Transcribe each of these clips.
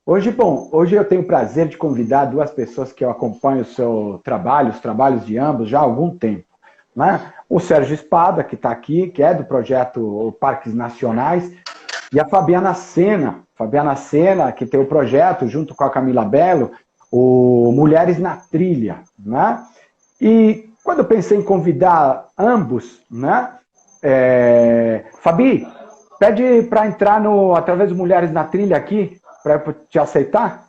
Hoje eu tenho o prazer de convidar duas pessoas que eu acompanho o seu trabalho, os trabalhos de ambos, já há algum tempo. Né? O Sérgio Espada, que está aqui, que é do projeto Parques Nacionais, e a Fabiana Sena, que tem o projeto, junto com a Camila Belo, o Mulheres na Trilha. Né? E quando eu pensei em convidar ambos, né? Fabi, pede para entrar através do Mulheres na Trilha aqui, para te aceitar.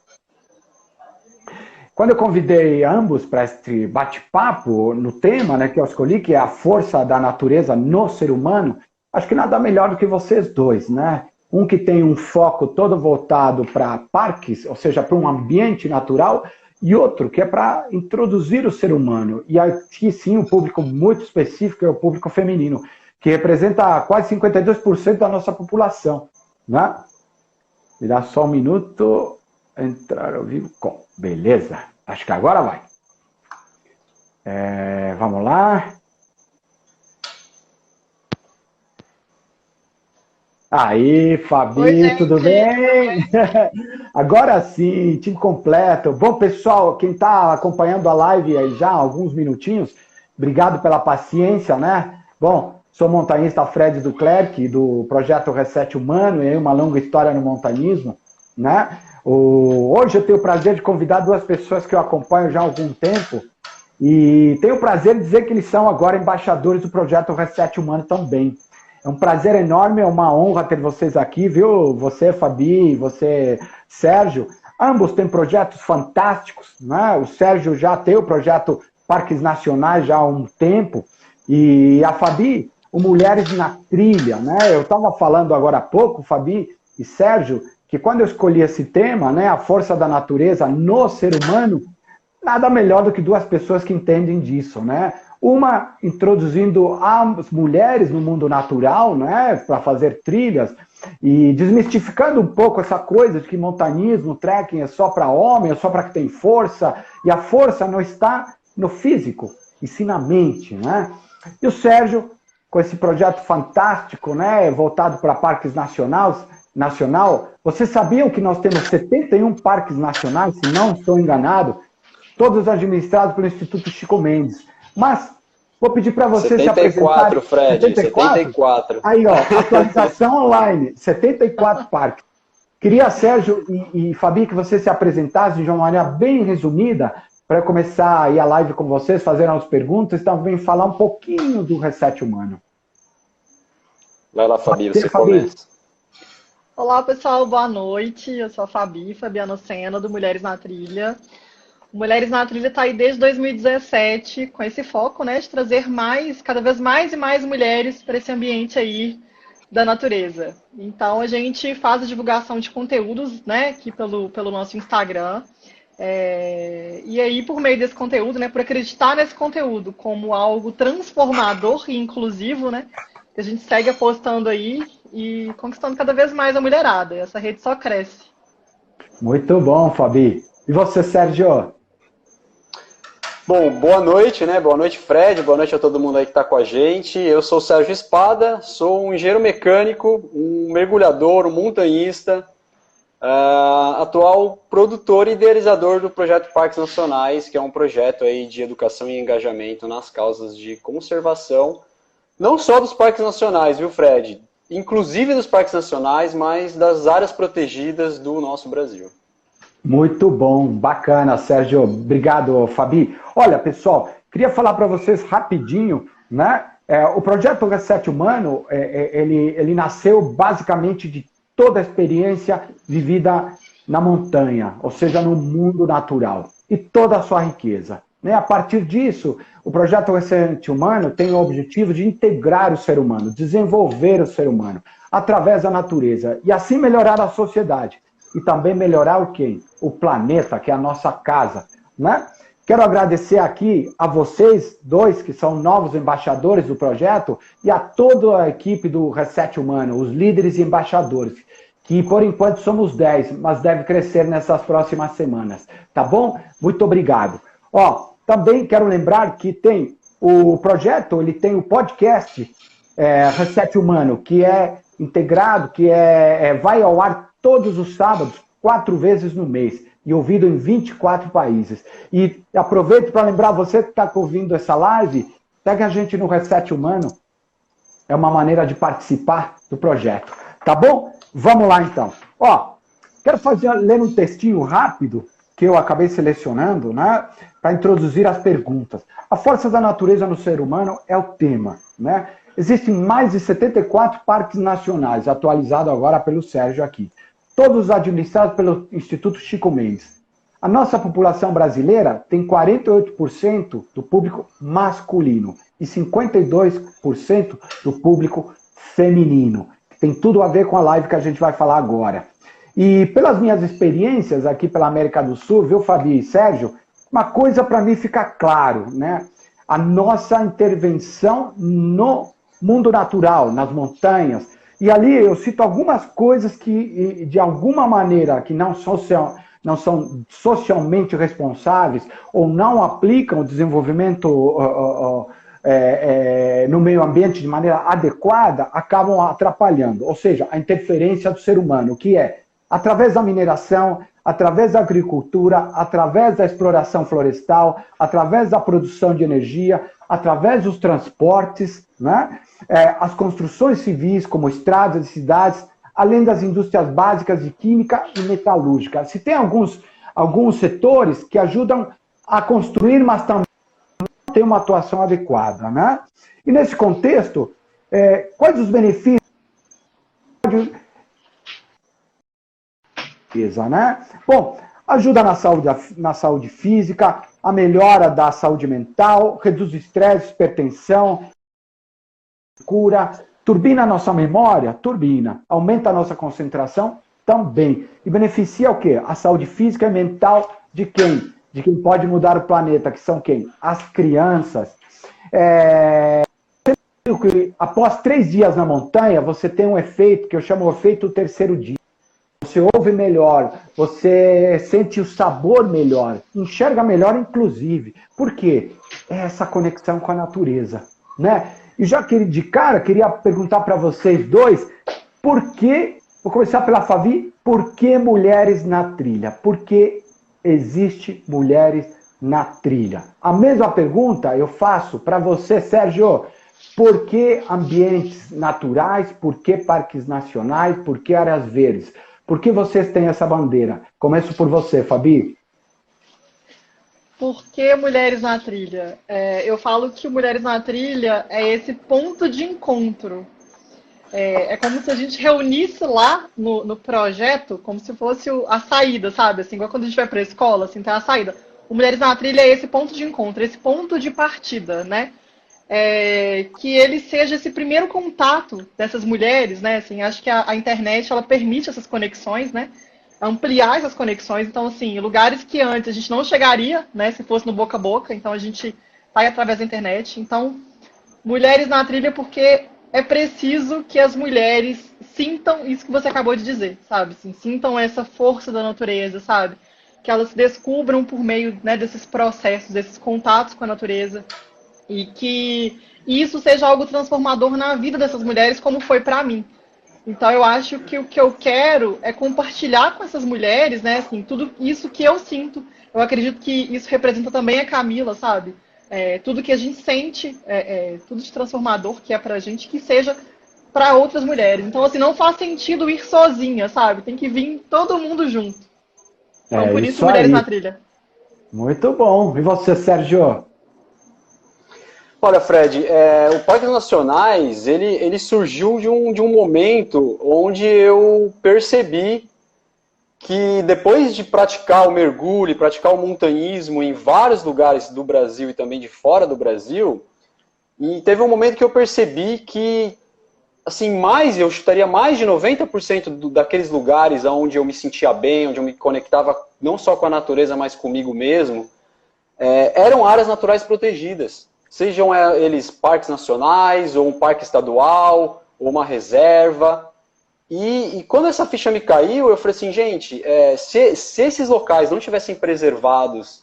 Quando eu convidei ambos para este bate-papo no tema, né, que eu escolhi, que é a força da natureza no ser humano, acho que nada melhor do que vocês dois, né? Um que tem um foco todo voltado para parques, ou seja, para um ambiente natural, e outro que é para introduzir o ser humano. E aqui sim, um público muito específico é o público feminino, que representa quase 52% da nossa população, né? Me dá só um minuto. Entrar ao vivo com. Beleza. Acho que agora vai. Vamos lá. Aí, Fabi, oi, tudo bem? Agora sim, time completo. Bom, pessoal, quem está acompanhando a live aí já há alguns minutinhos, obrigado pela paciência, né? Bom, sou montanhista Fred Duclerc, do projeto Reset Humano, e uma longa história no montanismo, né? Hoje eu tenho o prazer de convidar duas pessoas que eu acompanho já há algum tempo, e tenho o prazer de dizer que eles são agora embaixadores do projeto Reset Humano também. É um prazer enorme, é uma honra ter vocês aqui, viu? Você, Fabi, você, Sérgio. Ambos têm projetos fantásticos, né? O Sérgio já tem o projeto Parques Nacionais já há um tempo, e a Fabi, o Mulheres na Trilha, né? Eu estava falando agora há pouco, Fabi e Sérgio, que quando eu escolhi esse tema, né, a força da natureza no ser humano, nada melhor do que duas pessoas que entendem disso, né? Uma introduzindo as mulheres no mundo natural, né, para fazer trilhas, e desmistificando um pouco essa coisa de que montanismo, trekking é só para homem, é só para que tem força, e a força não está no físico, e sim na mente, né? E o Sérgio, com esse projeto fantástico, né, voltado para parques nacional, vocês sabiam que nós temos 71 parques nacionais, se não estou enganado, todos administrados pelo Instituto Chico Mendes. Mas vou pedir para vocês 74, se apresentarem. Fred, 74. Aí, ó, atualização online, 74 parques. Queria, Sérgio e Fabi, que vocês se apresentassem de uma maneira bem resumida, para começar aí a live com vocês, fazer umas perguntas e também falar um pouquinho do Reset Humano. Vai lá, Fabi, você começa. Olá, pessoal, boa noite. Eu sou a Fabiana Sena, do Mulheres na Trilha. Mulheres na Trilha está aí desde 2017 com esse foco, né, de trazer cada vez mais e mais mulheres para esse ambiente aí da natureza. Então, a gente faz a divulgação de conteúdos, né, aqui pelo nosso Instagram. E aí, por meio desse conteúdo, né, por acreditar nesse conteúdo como algo transformador e inclusivo, né, que a gente segue apostando aí e conquistando cada vez mais a mulherada. Essa rede só cresce. Muito bom, Fabi. E você, Sérgio? Bom, boa noite, né? Boa noite, Fred. Boa noite a todo mundo aí que está com a gente. Eu sou o Sérgio Espada, sou um engenheiro mecânico, um mergulhador, um montanhista, atual produtor e idealizador do projeto Parques Nacionais, que é um projeto aí de educação e engajamento nas causas de conservação, não só dos parques nacionais, viu, Fred? Inclusive dos parques nacionais, mas das áreas protegidas do nosso Brasil. Muito bom, bacana, Sérgio. Obrigado, Fabi. Olha, pessoal, queria falar para vocês rapidinho, né? O projeto Reset Humano, ele nasceu basicamente de toda a experiência vivida na montanha, ou seja, no mundo natural, e toda a sua riqueza. Né? A partir disso, o projeto Reset Humano tem o objetivo de integrar o ser humano, desenvolver o ser humano, através da natureza, e assim melhorar a sociedade. E também melhorar o quê? O planeta, que é a nossa casa. Né? Quero agradecer aqui a vocês dois, que são novos embaixadores do projeto, e a toda a equipe do Reset Humano, os líderes e embaixadores, que por enquanto somos 10, mas deve crescer nessas próximas semanas. Tá bom? Muito obrigado. Também quero lembrar que tem o projeto, ele tem o podcast Reset Humano, que é integrado, que vai ao ar todos os sábados, 4 vezes no mês e ouvido em 24 países. E aproveito para lembrar, você que está ouvindo essa live, segue a gente no Reset Humano. É uma maneira de participar do projeto. Tá bom? Vamos lá, então. Ó, quero ler um textinho rápido que eu acabei selecionando, né, para introduzir as perguntas. A força da natureza no ser humano é o tema, né? Existem mais de 74 parques nacionais, atualizado agora pelo Sérgio aqui. Todos administrados pelo Instituto Chico Mendes. A nossa população brasileira tem 48% do público masculino e 52% do público feminino. Tem tudo a ver com a live que a gente vai falar agora. E pelas minhas experiências aqui pela América do Sul, viu, Fabi e Sérgio, uma coisa para mim fica claro, né? A nossa intervenção no mundo natural, nas montanhas. E ali eu cito algumas coisas que, de alguma maneira, que não são socialmente responsáveis ou não aplicam o desenvolvimento no meio ambiente de maneira adequada, acabam atrapalhando. Ou seja, a interferência do ser humano, que é através da mineração, através da agricultura, através da exploração florestal, através da produção de energia, através dos transportes, né? As construções civis, como estradas e cidades, além das indústrias básicas de química e metalúrgica. Se tem alguns setores que ajudam a construir, mas também não tem uma atuação adequada, né? E nesse contexto, quais os benefícios, né? Bom, ajuda na saúde física, a melhora da saúde mental, reduz estresse, hipertensão, cura, turbina a nossa memória? Turbina. Aumenta a nossa concentração? Também. E beneficia o quê? A saúde física e mental de quem? De quem pode mudar o planeta, que são quem? As crianças. Após 3 dias na montanha, você tem um efeito que eu chamo de efeito terceiro dia. Você ouve melhor, você sente o sabor melhor, enxerga melhor, inclusive. Por quê? É essa conexão com a natureza, né? E já que de cara, queria perguntar para vocês dois, por que, vou começar pela Fabi, por que mulheres na trilha? Por que existe mulheres na trilha? A mesma pergunta eu faço para você, Sérgio. Por que ambientes naturais? Por que parques nacionais? Por que áreas verdes? Por que vocês têm essa bandeira? Começo por você, Fabi. Por que Mulheres na Trilha? Eu falo que o Mulheres na Trilha é esse ponto de encontro. É como se a gente reunisse lá no projeto, como se fosse a saída, sabe? Assim, igual quando a gente vai para a escola, assim, tem a saída. O Mulheres na Trilha é esse ponto de encontro, esse ponto de partida, né? Que ele seja esse primeiro contato dessas mulheres, né? Assim, acho que a internet, ela permite essas conexões, né? Ampliar essas conexões. Então, assim, lugares que antes a gente não chegaria, né? Se fosse no boca a boca. Então, a gente vai através da internet. Então, Mulheres na Trilha, porque é preciso que as mulheres sintam isso que você acabou de dizer, sabe? Assim, sintam essa força da natureza, sabe? Que elas se descubram por meio, né, desses processos, desses contatos com a natureza. E que isso seja algo transformador na vida dessas mulheres, como foi para mim. Então, eu acho que o que eu quero é compartilhar com essas mulheres, né, assim, tudo isso que eu sinto. Eu acredito que isso representa também a Camila, sabe? Tudo que a gente sente, tudo de transformador que é pra gente, que seja para outras mulheres. Então, assim, não faz sentido ir sozinha, sabe? Tem que vir todo mundo junto. Então, por isso Mulheres na Trilha. Muito bom. E você, Sérgio? Olha, Fred, o Parques Nacionais, ele surgiu de um momento onde eu percebi que depois de praticar o mergulho, praticar o montanhismo em vários lugares do Brasil e também de fora do Brasil, e teve um momento que eu percebi que, assim, eu chutaria mais de 90% daqueles lugares onde eu me sentia bem, onde eu me conectava não só com a natureza, mas comigo mesmo, eram áreas naturais protegidas. Sejam eles parques nacionais, ou um parque estadual, ou uma reserva. E quando essa ficha me caiu, eu falei assim, gente, se esses locais não tivessem preservados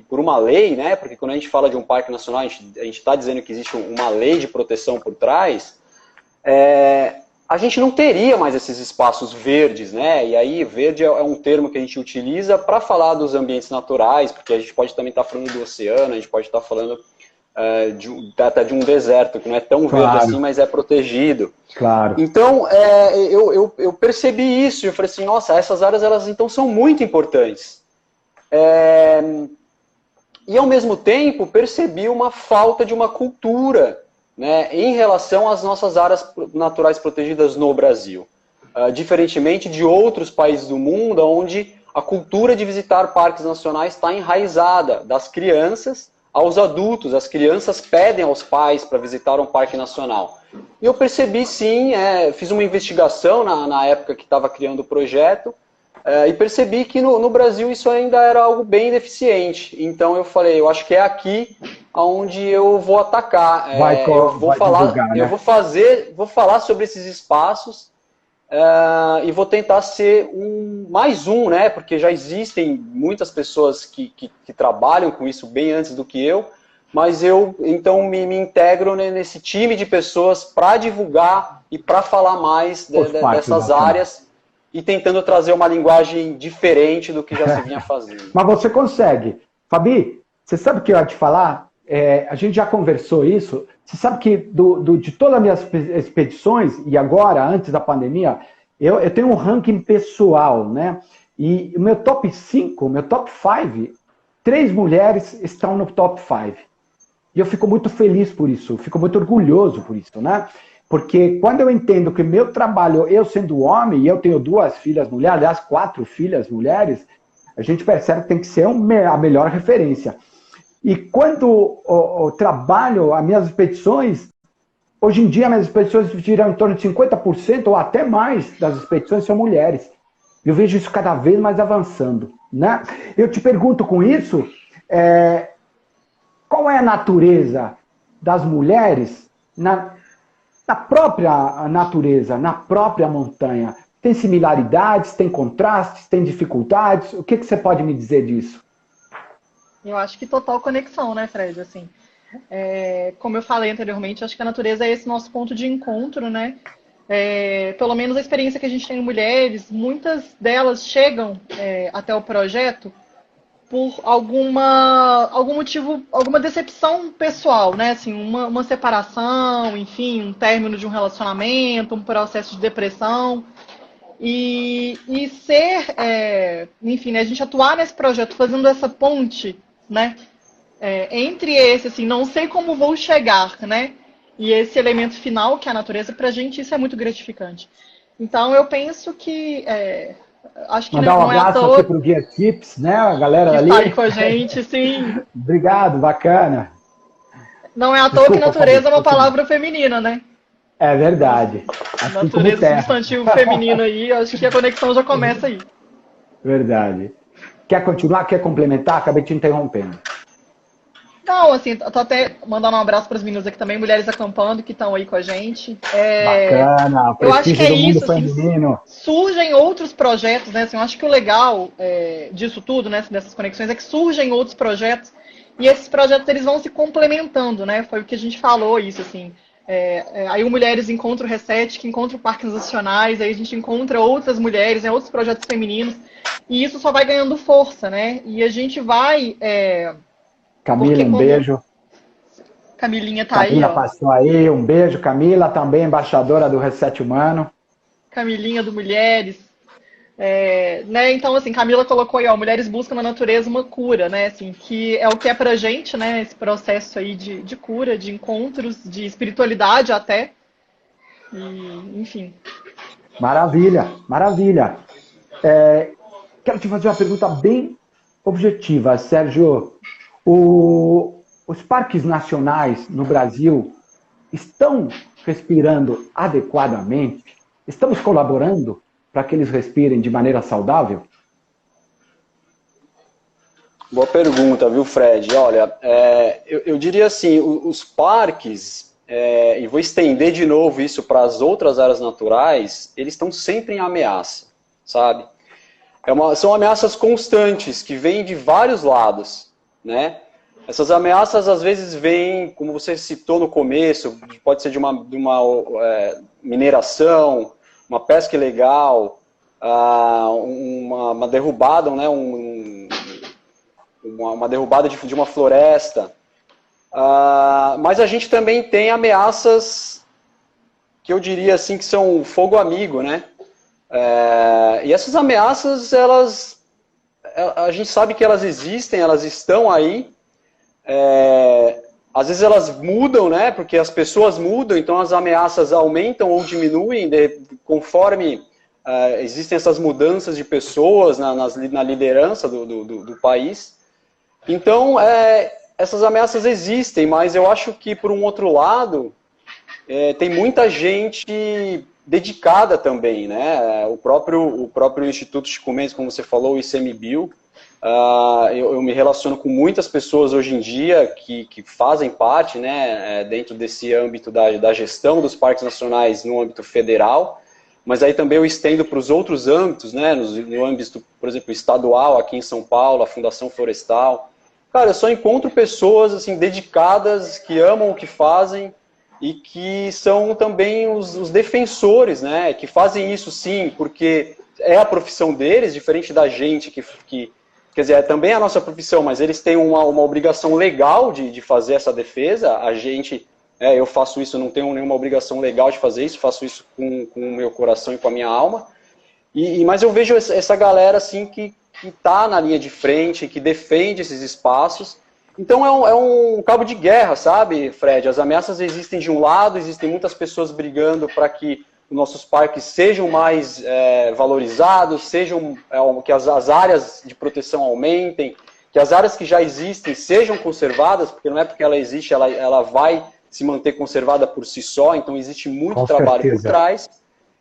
por uma lei, né, porque quando a gente fala de um parque nacional, a gente está dizendo que existe uma lei de proteção por trás, a gente não teria mais esses espaços verdes, né? E aí, verde é um termo que a gente utiliza para falar dos ambientes naturais, porque a gente pode também estar falando do oceano, a gente pode estar falando até de um deserto, que não é tão verde assim, mas é protegido. Claro. Então, eu percebi isso, e eu falei assim, nossa, essas áreas, elas então são muito importantes. E, ao mesmo tempo, percebi uma falta de uma cultura, né, em relação às nossas áreas naturais protegidas no Brasil. Diferentemente de outros países do mundo, onde a cultura de visitar parques nacionais está enraizada, das crianças aos adultos. As crianças pedem aos pais para visitar um parque nacional. E eu percebi, sim, fiz uma investigação na época que estava criando o projeto, e percebi que no Brasil isso ainda era algo bem deficiente. Então eu falei, eu acho que é aqui onde eu vou atacar. Vou falar sobre esses espaços e vou tentar ser mais um, né? Porque já existem muitas pessoas que trabalham com isso bem antes do que eu, mas eu então me integro nesse time de pessoas para divulgar e para falar mais dessas áreas, e tentando trazer uma linguagem diferente do que já se vinha fazendo. Mas você consegue. Fabi, você sabe o que eu ia te falar? A gente já conversou isso. Você sabe que de todas as minhas expedições, e agora, antes da pandemia, eu tenho um ranking pessoal, né? E o meu top 5, meu top 5, 3 mulheres estão no top 5. E eu fico muito feliz por isso, fico muito orgulhoso por isso, né? Porque quando eu entendo que meu trabalho, eu sendo homem, e eu tenho 2 filhas mulheres, aliás, 4 filhas mulheres, a gente percebe que tem que ser a melhor referência. E quando eu trabalho, as minhas expedições, hoje em dia, minhas expedições giram em torno de 50% ou até mais das expedições são mulheres. Eu vejo isso cada vez mais avançando, né? Eu te pergunto com isso, qual é a natureza das mulheres na própria natureza, na própria montanha? Tem similaridades, tem contrastes, tem dificuldades? O que você pode me dizer disso? Eu acho que total conexão, né, Fred? Assim, como eu falei anteriormente, acho que a natureza é esse nosso ponto de encontro, né? Pelo menos a experiência que a gente tem em mulheres, muitas delas chegam até o projeto por algum motivo, alguma decepção pessoal, né? Assim, uma separação, enfim, um término de um relacionamento, um processo de depressão. E ser, enfim, né, a gente atuar nesse projeto fazendo essa ponte, né? Entre esse, assim, não sei como vou chegar, né? E esse elemento final, que é a natureza, pra gente isso é muito gratificante. Então eu penso que acho que mandar não é à toa aqui pro Guia Tips, né? A galera que ali. está aí com a gente, sim. Obrigado, bacana. Não é à toa que natureza é uma palavra feminina, né? É verdade. Assim natureza, substantivo feminino aí, acho que a conexão já começa aí. Verdade. Quer continuar? Quer complementar? Acabei te interrompendo. Não, assim, tô até mandando um abraço para as meninas aqui também, Mulheres Acampando, que estão aí com a gente. Bacana, eu acho que é isso, feminino. Assim, surgem outros projetos, né? Assim, eu acho que o legal disso tudo, né, dessas conexões, é que surgem outros projetos, e esses projetos eles vão se complementando, né? Foi o que a gente falou, isso, assim. Aí o Mulheres encontra o Reset, que encontra o Parques Nacionais, aí a gente encontra outras mulheres, outros projetos femininos, e isso só vai ganhando força, né? E a gente vai... Camila, um beijo. Camilinha tá Camila aí, ó. passou aí, um beijo. Camila, também embaixadora do Reset Humano. Camilinha do Mulheres. Né? Então, assim, Camila colocou aí, ó, Mulheres buscam na natureza uma cura, né? Assim, que é o que é pra gente, né? Esse processo aí de cura, de encontros, de espiritualidade até. E, enfim. Maravilha, maravilha. Quero te fazer uma pergunta bem objetiva, Sérgio. Os parques nacionais no Brasil estão respirando adequadamente? Estamos colaborando para que eles respirem de maneira saudável? Boa pergunta, viu, Fred? Olha, eu diria assim, os parques, e vou estender de novo isso para as outras áreas naturais, eles estão sempre em ameaça, sabe? São ameaças constantes que vêm de vários lados, né? Essas ameaças, às vezes, vêm, como você citou no começo, pode ser de uma mineração, uma pesca ilegal, uma derrubada, né, uma derrubada de uma floresta. Mas a gente também tem ameaças que eu diria assim que são fogo amigo, né? E essas ameaças, a gente sabe que elas existem, elas estão aí. Às vezes elas mudam, né? Porque as pessoas mudam, então as ameaças aumentam ou diminuem conforme existem essas mudanças de pessoas na liderança do país. Então, essas ameaças existem, mas eu acho que, por um outro lado, tem muita gente dedicada também, né? O próprio Instituto Chico Mendes, como você falou, o ICMBio, eu me relaciono com muitas pessoas hoje em dia que fazem parte, né, dentro desse âmbito da gestão dos parques nacionais no âmbito federal, mas aí também eu estendo para os outros âmbitos, né, no âmbito, por exemplo, estadual, aqui em São Paulo, a Fundação Florestal. Cara, eu só encontro pessoas assim, dedicadas, que amam o que fazem e que são também os defensores, né, que fazem isso sim, porque é a profissão deles, diferente da gente que quer dizer, também é a nossa profissão, mas eles têm uma obrigação legal de fazer essa defesa. A gente, eu faço isso, não tenho nenhuma obrigação legal de fazer isso, faço isso com o meu coração e com a minha alma. Mas eu vejo essa galera assim que está na linha de frente, que defende esses espaços. Então é um cabo de guerra, sabe, Fred? As ameaças existem de um lado, existem muitas pessoas brigando para que os nossos parques sejam mais valorizados, que as áreas de proteção aumentem, que as áreas que já existem sejam conservadas, porque não é porque ela existe, ela vai se manter conservada por si só, então existe muito trabalho por trás.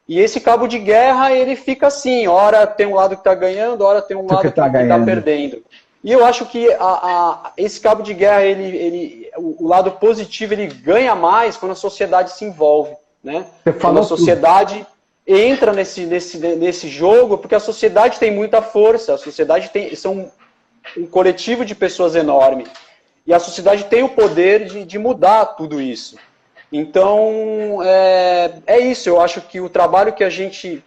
E esse cabo de guerra, ele fica assim, ora tem um lado que está ganhando, ora tem um lado que está perdendo. E eu acho que esse cabo de guerra, o lado positivo, ele ganha mais quando a sociedade se envolve. Né? Quando a sociedade entra nesse jogo, porque a sociedade tem muita força, a sociedade são um coletivo de pessoas enorme, e a sociedade tem o poder de mudar tudo isso. Então, é isso, eu acho que o trabalho que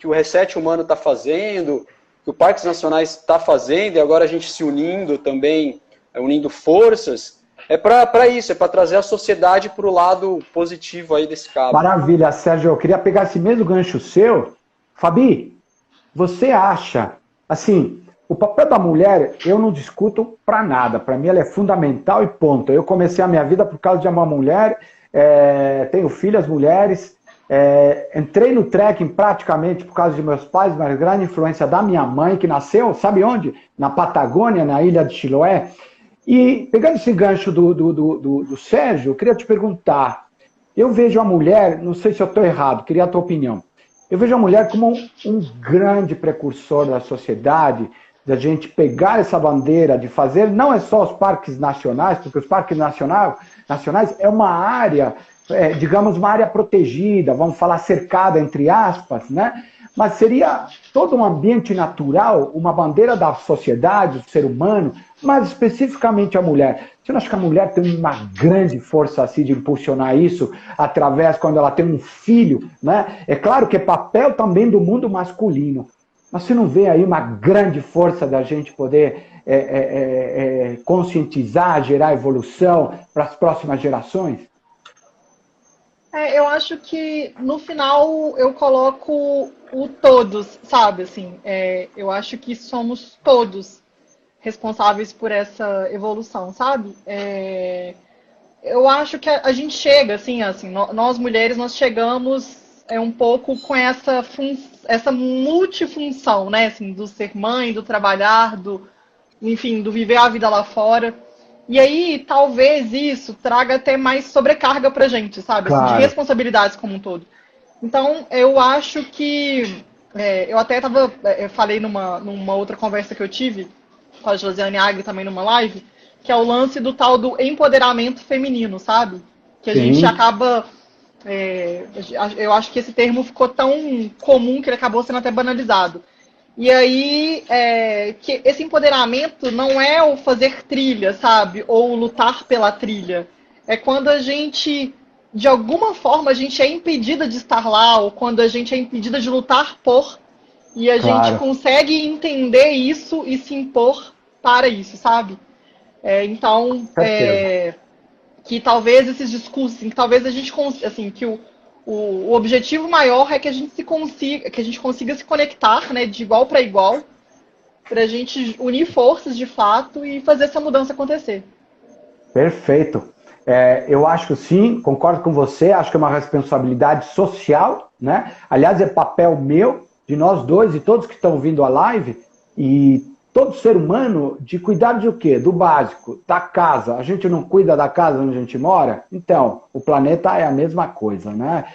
o Reset Humano está fazendo, que o Parques Nacionais está fazendo, e agora a gente se unindo também, unindo forças, é para isso, é para trazer a sociedade para o lado positivo aí desse cabo. Maravilha, Sérgio. Eu queria pegar esse mesmo gancho seu. Fabi, você acha, assim, o papel da mulher, eu não discuto para nada. Para mim ela é fundamental e ponto. Eu comecei a minha vida por causa de uma mulher, tenho filhas mulheres, entrei no trekking praticamente por causa de meus pais, mas grande influência da minha mãe, que nasceu, sabe onde? Na Patagônia, na ilha de Chiloé. E pegando esse gancho do Sérgio, eu queria te perguntar, eu vejo a mulher, não sei se eu estou errado, queria a tua opinião, eu vejo a mulher como um grande precursor da sociedade, da gente pegar essa bandeira, de fazer, não é só os parques nacionais, porque os parques nacionais é uma área, digamos, uma área protegida, vamos falar cercada, entre aspas, né? Mas seria todo um ambiente natural, uma bandeira da sociedade, do ser humano, mas especificamente a mulher. Você não acha que a mulher tem uma grande força assim de impulsionar isso através quando ela tem um filho, né? É claro que é papel também do mundo masculino, mas você não vê aí uma grande força da gente poder conscientizar, gerar evolução para as próximas gerações? Eu acho que no final eu coloco o todos, sabe? Assim, eu acho que somos todos responsáveis por essa evolução, sabe? Eu acho que a gente chega, assim, nós mulheres, nós chegamos um pouco com essa multifunção, né? Assim, do ser mãe, do trabalhar, enfim, do viver a vida lá fora. E aí, talvez isso traga até mais sobrecarga pra gente, sabe? Claro. Assim, de responsabilidades como um todo. Então, eu acho que... eu até falei numa outra conversa que eu tive com a Josiane Agri também numa live, que é o lance do tal do empoderamento feminino, sabe? Que a gente acaba... eu acho que esse termo ficou tão comum que ele acabou sendo até banalizado. E aí, que esse empoderamento não é o fazer trilha, sabe? Ou o lutar pela trilha. É quando a gente, de alguma forma, a gente é impedida de estar lá, ou quando a gente é impedida de lutar por, e a gente Claro, consegue entender isso e se impor para isso, sabe? Então, certeza. que talvez esses discursos, que talvez a gente assim, que o objetivo maior é que que a gente consiga se conectar, né, de igual para igual, para a gente unir forças de fato e fazer essa mudança acontecer. Perfeito. Eu acho sim, concordo com você, acho que é uma responsabilidade social, né? Aliás, é papel meu, de nós dois e todos que estão vindo a live, e todo ser humano, de cuidar de o quê? Do básico, da casa. A gente não cuida da casa onde a gente mora? Então, o planeta é a mesma coisa, né?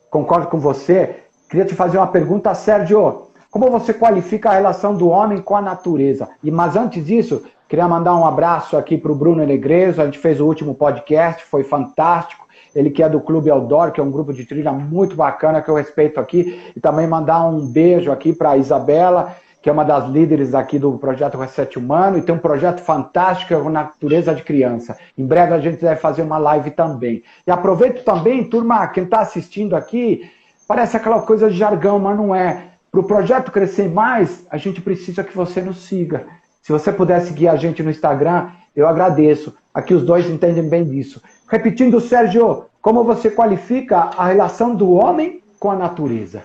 Concordo com você. Queria te fazer uma pergunta, Sérgio. Como você qualifica a relação do homem com a natureza? Mas antes disso, queria mandar um abraço aqui para o Bruno Negreso. A gente fez o último podcast, foi fantástico. Ele que é do Clube Outdoor, que é um grupo de trilha muito bacana, que eu respeito aqui. E também mandar um beijo aqui para a Isabela, que é uma das líderes aqui do projeto Reset Humano, e tem um projeto fantástico, que é o Natureza de Criança. Em breve a gente deve fazer uma live também. E aproveito também, turma, quem está assistindo aqui, parece aquela coisa de jargão, mas não é. Para o projeto crescer mais, a gente precisa que você nos siga. Se você puder seguir a gente no Instagram, eu agradeço. Aqui os dois entendem bem disso. Repetindo, Sérgio, como você qualifica a relação do homem com a natureza?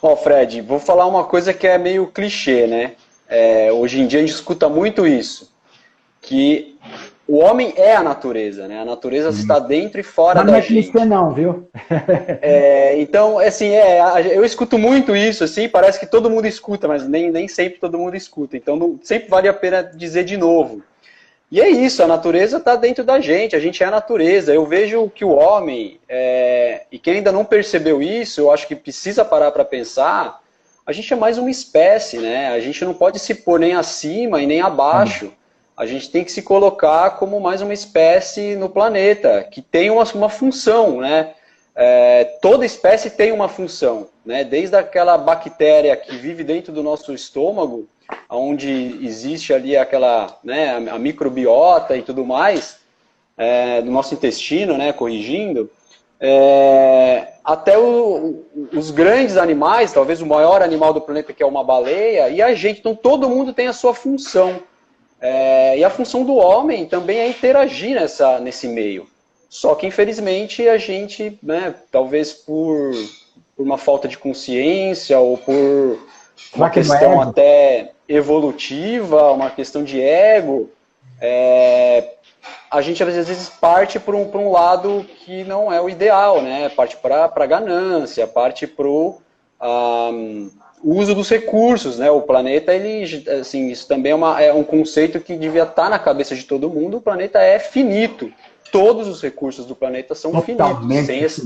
Ó, Fred, vou falar uma coisa que é meio clichê, né? Hoje em dia a gente escuta muito isso, que o homem é a natureza, né? A natureza está dentro e fora da gente. Não é clichê não, viu? Então, assim, eu escuto muito isso, assim, parece que todo mundo escuta, mas nem sempre todo mundo escuta. Então, sempre vale a pena dizer de novo. E é isso, a natureza está dentro da gente, a gente é a natureza. Eu vejo que o homem, e quem ainda não percebeu isso, eu acho que precisa parar para pensar, a gente é mais uma espécie, né? A gente não pode se pôr nem acima e nem abaixo. A gente tem que se colocar como mais uma espécie no planeta, que tem uma função, né? Toda espécie tem uma função, né? Desde aquela bactéria que vive dentro do nosso estômago, onde existe ali aquela, né, a microbiota e tudo mais, do nosso intestino, né, corrigindo, até os grandes animais, talvez o maior animal do planeta, que é uma baleia, e a gente. Então todo mundo tem a sua função. E a função do homem também é interagir nesse meio. Só que, infelizmente, a gente, né, talvez por uma falta de consciência ou por uma questão até evolutiva, uma questão de ego, a gente às vezes parte para um lado que não é o ideal, né? Parte para a ganância, parte para o uso dos recursos, né? O planeta, ele, assim, isso também é um conceito que devia estar na cabeça de todo mundo. O planeta é finito. Todos os recursos do planeta são finitos,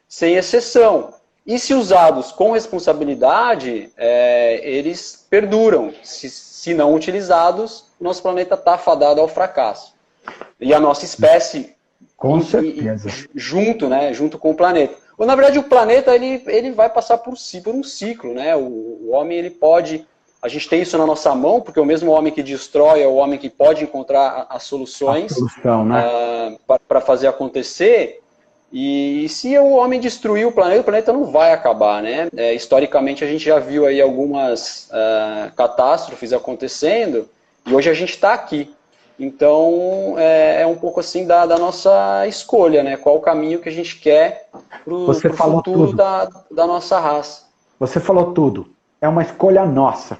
sem exceção. E se usados com responsabilidade, eles perduram. Se não utilizados, nosso planeta está fadado ao fracasso. E a nossa espécie, com certeza, junto com o planeta. Ou, na verdade, o planeta ele vai passar por um ciclo, né? O homem, ele pode... A gente tem isso na nossa mão, porque o mesmo homem que destrói é o homem que pode encontrar as soluções né? para fazer acontecer. E se o homem destruir o planeta não vai acabar, né? Historicamente, a gente já viu aí algumas catástrofes acontecendo, e hoje a gente está aqui. Então, é um pouco assim da nossa escolha, né? Qual o caminho que a gente quer para o futuro da nossa raça. Você falou tudo. É uma escolha nossa.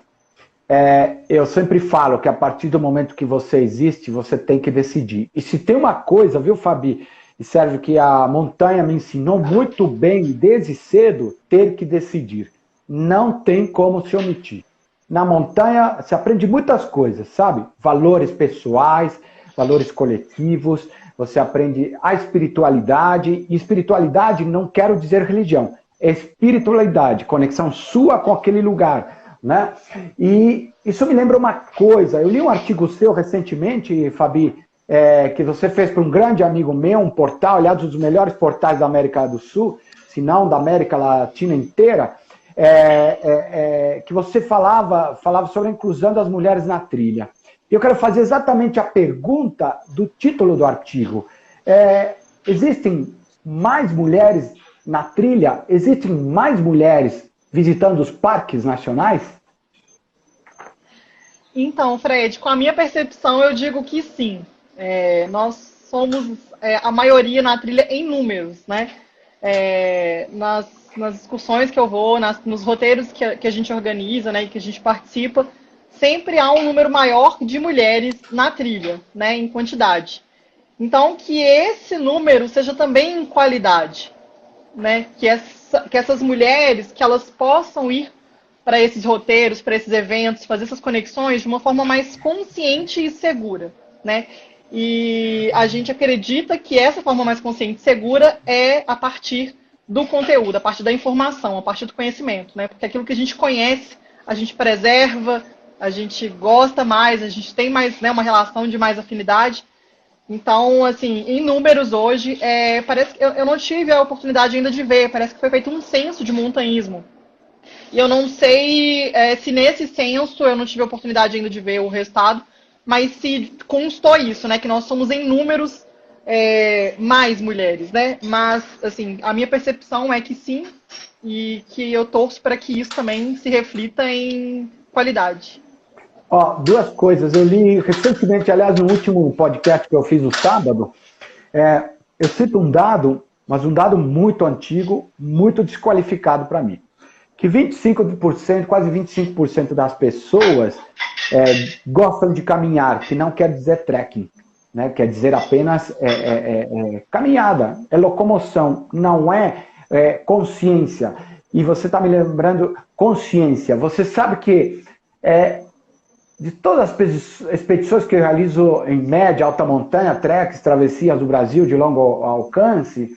Eu sempre falo que a partir do momento que você existe, você tem que decidir. E se tem uma coisa, viu, Fabi, e Sérgio, que a montanha me ensinou muito bem desde cedo, ter que decidir. Não tem como se omitir. Na montanha se aprende muitas coisas, sabe? Valores pessoais, valores coletivos, você aprende a espiritualidade. E espiritualidade não quero dizer religião, é espiritualidade, conexão sua com aquele lugar, né? E isso me lembra uma coisa, eu li um artigo seu recentemente, Fabi, que você fez para um grande amigo meu, um portal, aliás, um dos melhores portais da América do Sul, se não da América Latina inteira, que você falava sobre a inclusão das mulheres na trilha. Eu quero fazer exatamente a pergunta do título do artigo. Existem mais mulheres na trilha? Existem mais mulheres visitando os parques nacionais? Então, Fred, com a minha percepção, eu digo que sim. Nós somos a maioria na trilha em números, né? Nas discussões que eu vou, nos roteiros que a gente organiza, né, e que a gente participa, sempre há um número maior de mulheres na trilha, né, em quantidade. Então, que esse número seja também em qualidade, né? Que essas mulheres, que elas possam ir para esses roteiros, para esses eventos, fazer essas conexões de uma forma mais consciente e segura, né? E a gente acredita que essa forma mais consciente e segura é a partir do conteúdo, a partir da informação, a partir do conhecimento, né? Porque aquilo que a gente conhece, a gente preserva, a gente gosta mais, a gente tem mais, né, uma relação de mais afinidade. Então, assim, em números hoje, parece que eu não tive a oportunidade ainda de ver, parece que foi feito um censo de montanhismo. E eu não sei se nesse censo eu não tive a oportunidade ainda de ver o resultado, mas se constou isso, né? Que nós somos em números mais mulheres, né? Mas, assim, a minha percepção é que sim, e que eu torço para que isso também se reflita em qualidade. Duas coisas. Eu li recentemente, aliás, no último podcast que eu fiz no sábado, eu cito um dado, mas um dado muito antigo, muito desqualificado para mim. Que 25%, quase 25% das pessoas gostam de caminhar, que não quer dizer trekking, né? Quer dizer apenas caminhada, é locomoção, não é consciência. E você está me lembrando, consciência. Você sabe que de todas as expedições que eu realizo em média, alta montanha, treks, travessias do Brasil de longo alcance,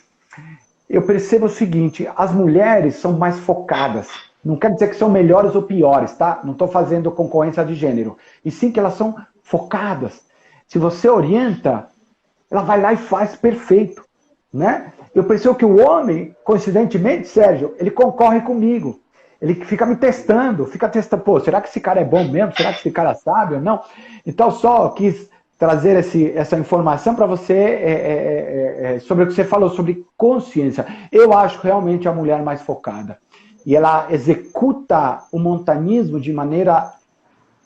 eu percebo o seguinte: as mulheres são mais focadas. Não quer dizer que são melhores ou piores, tá? Não estou fazendo concorrência de gênero. E sim que elas são focadas. Se você orienta, ela vai lá e faz perfeito, né? Eu percebo que o homem, coincidentemente, Sérgio, ele concorre comigo. Ele fica me testando, pô, será que esse cara é bom mesmo? Será que esse cara sabe ou não? Então, só quis trazer essa informação para você sobre o que você falou, sobre consciência. Eu acho realmente a mulher mais focada. E ela executa o montanismo de maneira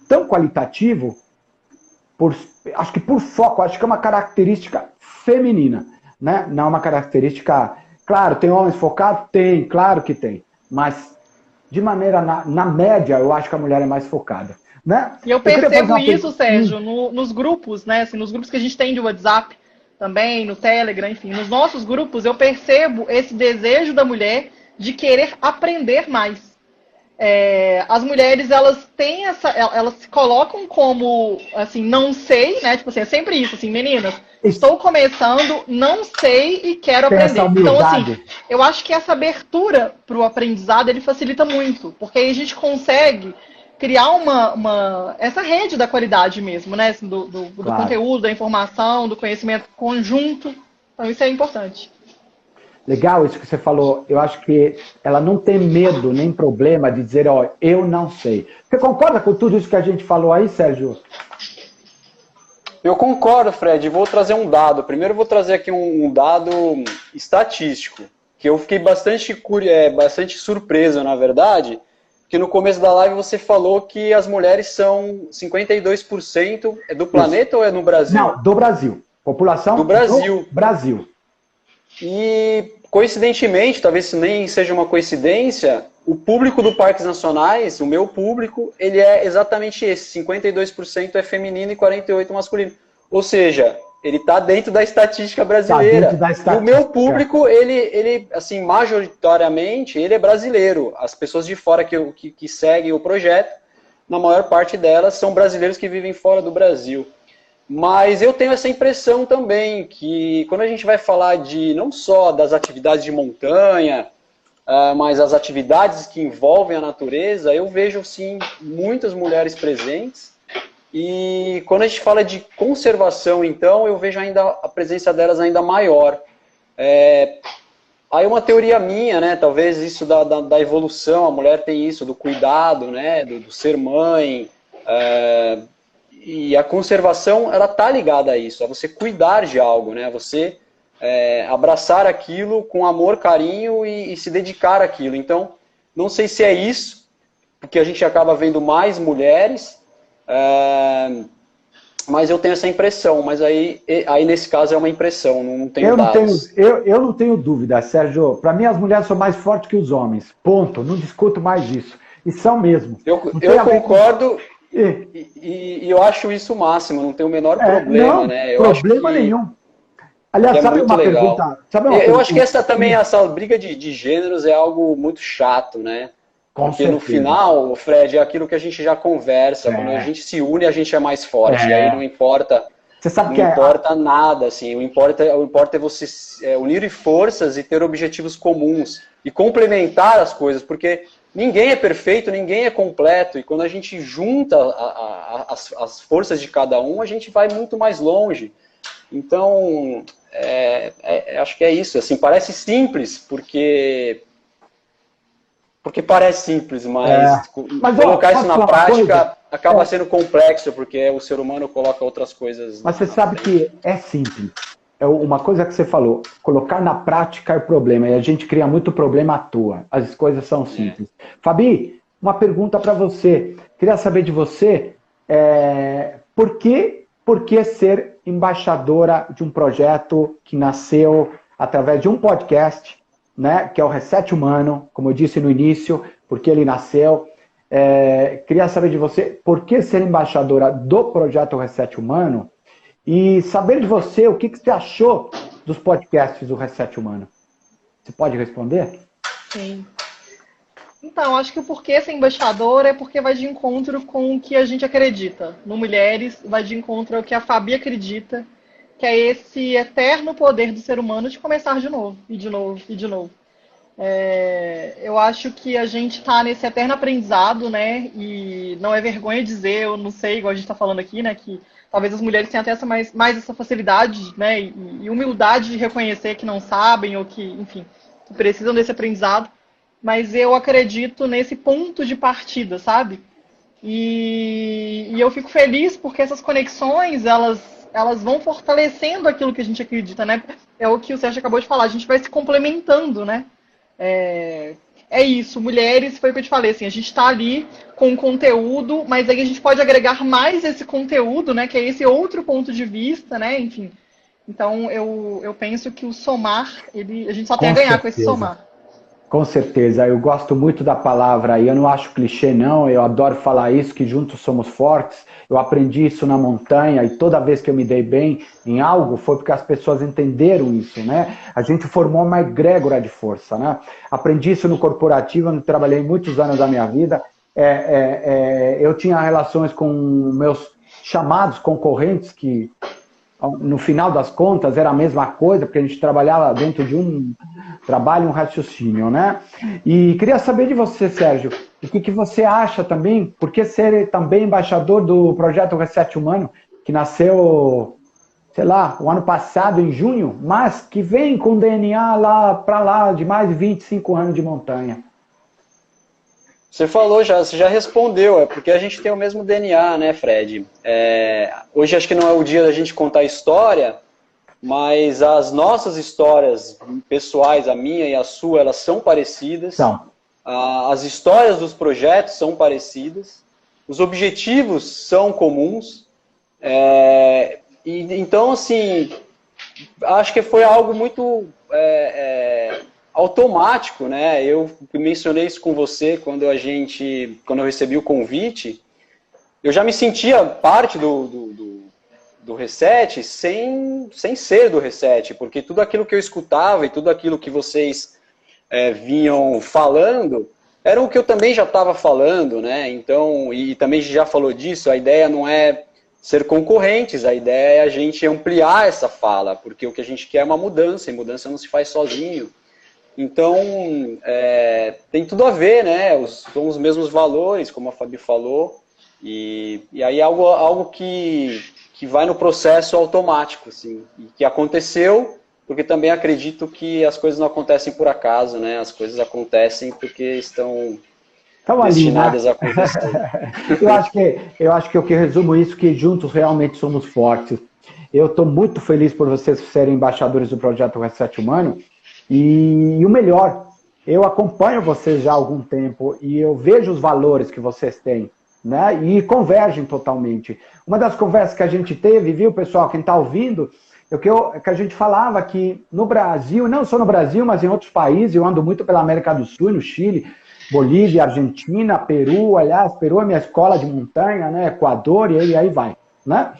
tão qualitativa, acho que por foco, acho que é uma característica feminina, né? Não é uma característica... Claro, tem homens focados? Tem, claro que tem. Mas, de maneira, na média, eu acho que a mulher é mais focada. Né? E eu percebo isso, Sérgio, nos grupos, né? Assim, nos grupos que a gente tem de WhatsApp também, no Telegram, enfim. Nos nossos grupos, eu percebo esse desejo da mulher de querer aprender mais. As mulheres, elas têm elas se colocam como, assim, não sei, né? Tipo assim, é sempre isso, assim, meninas, estou começando, não sei e quero aprender. Então, assim, eu acho que essa abertura para o aprendizado, ele facilita muito, porque aí a gente consegue criar essa rede da qualidade mesmo, né? Assim, do claro, conteúdo, da informação, do conhecimento conjunto. Então, isso é importante. Legal isso que você falou. Eu acho que ela não tem medo nem problema de dizer, eu não sei. Você concorda com tudo isso que a gente falou aí, Sérgio? Eu concordo, Fred. Vou trazer um dado. Primeiro eu vou trazer aqui um dado estatístico, que eu fiquei bastante surpreso, na verdade, que no começo da live você falou que as mulheres são 52% do planeta ou é no Brasil? Não, do Brasil. População do Brasil. Do Brasil. E, coincidentemente, talvez nem seja uma coincidência, o público do Parques Nacionais, o meu público, ele é exatamente esse. 52% é feminino e 48% masculino. Ou seja, ele está dentro da estatística brasileira. Tá dentro da estatística. O meu público, ele, assim, majoritariamente, ele é brasileiro. As pessoas de fora que seguem o projeto, na maior parte delas, são brasileiros que vivem fora do Brasil. Mas eu tenho essa impressão também, que quando a gente vai falar não só das atividades de montanha, mas as atividades que envolvem a natureza, eu vejo, sim, muitas mulheres presentes. E quando a gente fala de conservação, então, eu vejo ainda a presença delas ainda maior. Aí uma teoria minha, né, talvez isso da evolução, a mulher tem isso, do cuidado, né, do ser mãe, e a conservação, ela tá ligada a isso, a você cuidar de algo, né, você abraçar aquilo com amor, carinho e se dedicar àquilo. Então, não sei se é isso, porque a gente acaba vendo mais mulheres, mas eu tenho essa impressão, mas aí nesse caso é uma impressão, não tenho dados. Eu não tenho dúvida, Sérgio. Para mim, as mulheres são mais fortes que os homens. Ponto. Não discuto mais isso. E são mesmo. Eu concordo e eu acho isso o máximo, não tem o menor problema, não, né? Problema nenhum. Aliás, sabe uma pergunta? Eu acho que essa briga de gêneros é algo muito chato, né? Porque no final, Fred, é aquilo que a gente já conversa. Quando a gente se une, a gente é mais forte. E aí não importa, importa nada. Assim, o importa é você unir forças e ter objetivos comuns. E complementar as coisas. Porque ninguém é perfeito, ninguém é completo. E quando a gente junta as forças de cada um, a gente vai muito mais longe. Então, acho que é isso. Assim, parece simples, porque parece simples, mas colocar isso na prática acaba sendo complexo, porque o ser humano coloca outras coisas. Mas você sabe que é simples. É uma coisa que você falou, colocar na prática é problema, e a gente cria muito problema à toa. As coisas são simples. Fabi, uma pergunta para você. Queria saber de você, por que ser embaixadora de um projeto que nasceu através de um podcast, né, que é o Reset Humano, como eu disse no início, porque ele nasceu. Queria saber de você, por que ser embaixadora do projeto Reset Humano e saber de você o que você achou dos podcasts do Reset Humano. Você pode responder? Sim. Então, acho que o porquê ser embaixadora é porque vai de encontro com o que a gente acredita. No Mulheres, vai de encontro ao que a Fabi acredita, que é esse eterno poder do ser humano de começar de novo, e de novo, e de novo. Eu acho que a gente está nesse eterno aprendizado, né? E não é vergonha dizer, eu não sei, igual a gente está falando aqui, né? Que talvez as mulheres tenham até mais essa facilidade, né? E humildade de reconhecer que não sabem ou que, enfim, que precisam desse aprendizado. Mas eu acredito nesse ponto de partida, sabe? E eu fico feliz porque essas conexões, elas vão fortalecendo aquilo que a gente acredita, né? É o que o Sérgio acabou de falar, a gente vai se complementando, né? É isso, mulheres, foi o que eu te falei, assim, a gente está ali com conteúdo, mas aí a gente pode agregar mais esse conteúdo, né? Que é esse outro ponto de vista, né? Enfim, então eu penso que o somar, a gente só tem a ganhar com esse somar. Com certeza, eu gosto muito da palavra, e eu não acho clichê não, eu adoro falar isso, que juntos somos fortes. Eu aprendi isso na montanha, e toda vez que eu me dei bem em algo, foi porque as pessoas entenderam isso, né? A gente formou uma egrégora de força, né? Aprendi isso no corporativo, eu trabalhei muitos anos da minha vida. Eu tinha relações com meus chamados concorrentes, que no final das contas era a mesma coisa, porque a gente trabalhava dentro de um trabalho, um raciocínio, né? E queria saber de você, Sérgio, o que você acha também, por que ser também embaixador do projeto Reset Humano, que nasceu, sei lá, o ano passado, em junho, mas que vem com DNA lá de mais de 25 anos de montanha. Você falou já, você já respondeu, é porque a gente tem o mesmo DNA, né, Fred? Hoje acho que não é o dia da gente contar história, mas as nossas histórias pessoais, a minha e a sua, elas são parecidas. São. As histórias dos projetos são parecidas, os objetivos são comuns. Então, assim, acho que foi algo muito automático, né? Eu mencionei isso com você quando eu recebi o convite. Eu já me sentia parte do Reset sem ser do Reset, porque tudo aquilo que eu escutava e tudo aquilo que vocês vinham falando era o que eu também já estava falando, né? Então, e também já falou disso, a ideia não é ser concorrentes, a ideia é a gente ampliar essa fala, porque o que a gente quer é uma mudança, e mudança não se faz sozinho. Então, tem tudo a ver, né? São os mesmos valores, como a Fabi falou, e aí é algo que vai no processo automático, assim, e que aconteceu, porque também acredito que as coisas não acontecem por acaso, né? As coisas acontecem porque estão destinadas a acontecer. Eu acho que o que resumo isso é que juntos realmente somos fortes. Eu estou muito feliz por vocês serem embaixadores do projeto Reset Humano. E o melhor, eu acompanho vocês já há algum tempo e eu vejo os valores que vocês têm, né? E convergem totalmente. Uma das conversas que a gente teve, viu, pessoal, quem está ouvindo, que a gente falava que no Brasil, não só no Brasil, mas em outros países, eu ando muito pela América do Sul, no Chile, Bolívia, Argentina, Peru, aliás, Peru é minha escola de montanha, né? Equador, e aí vai, né?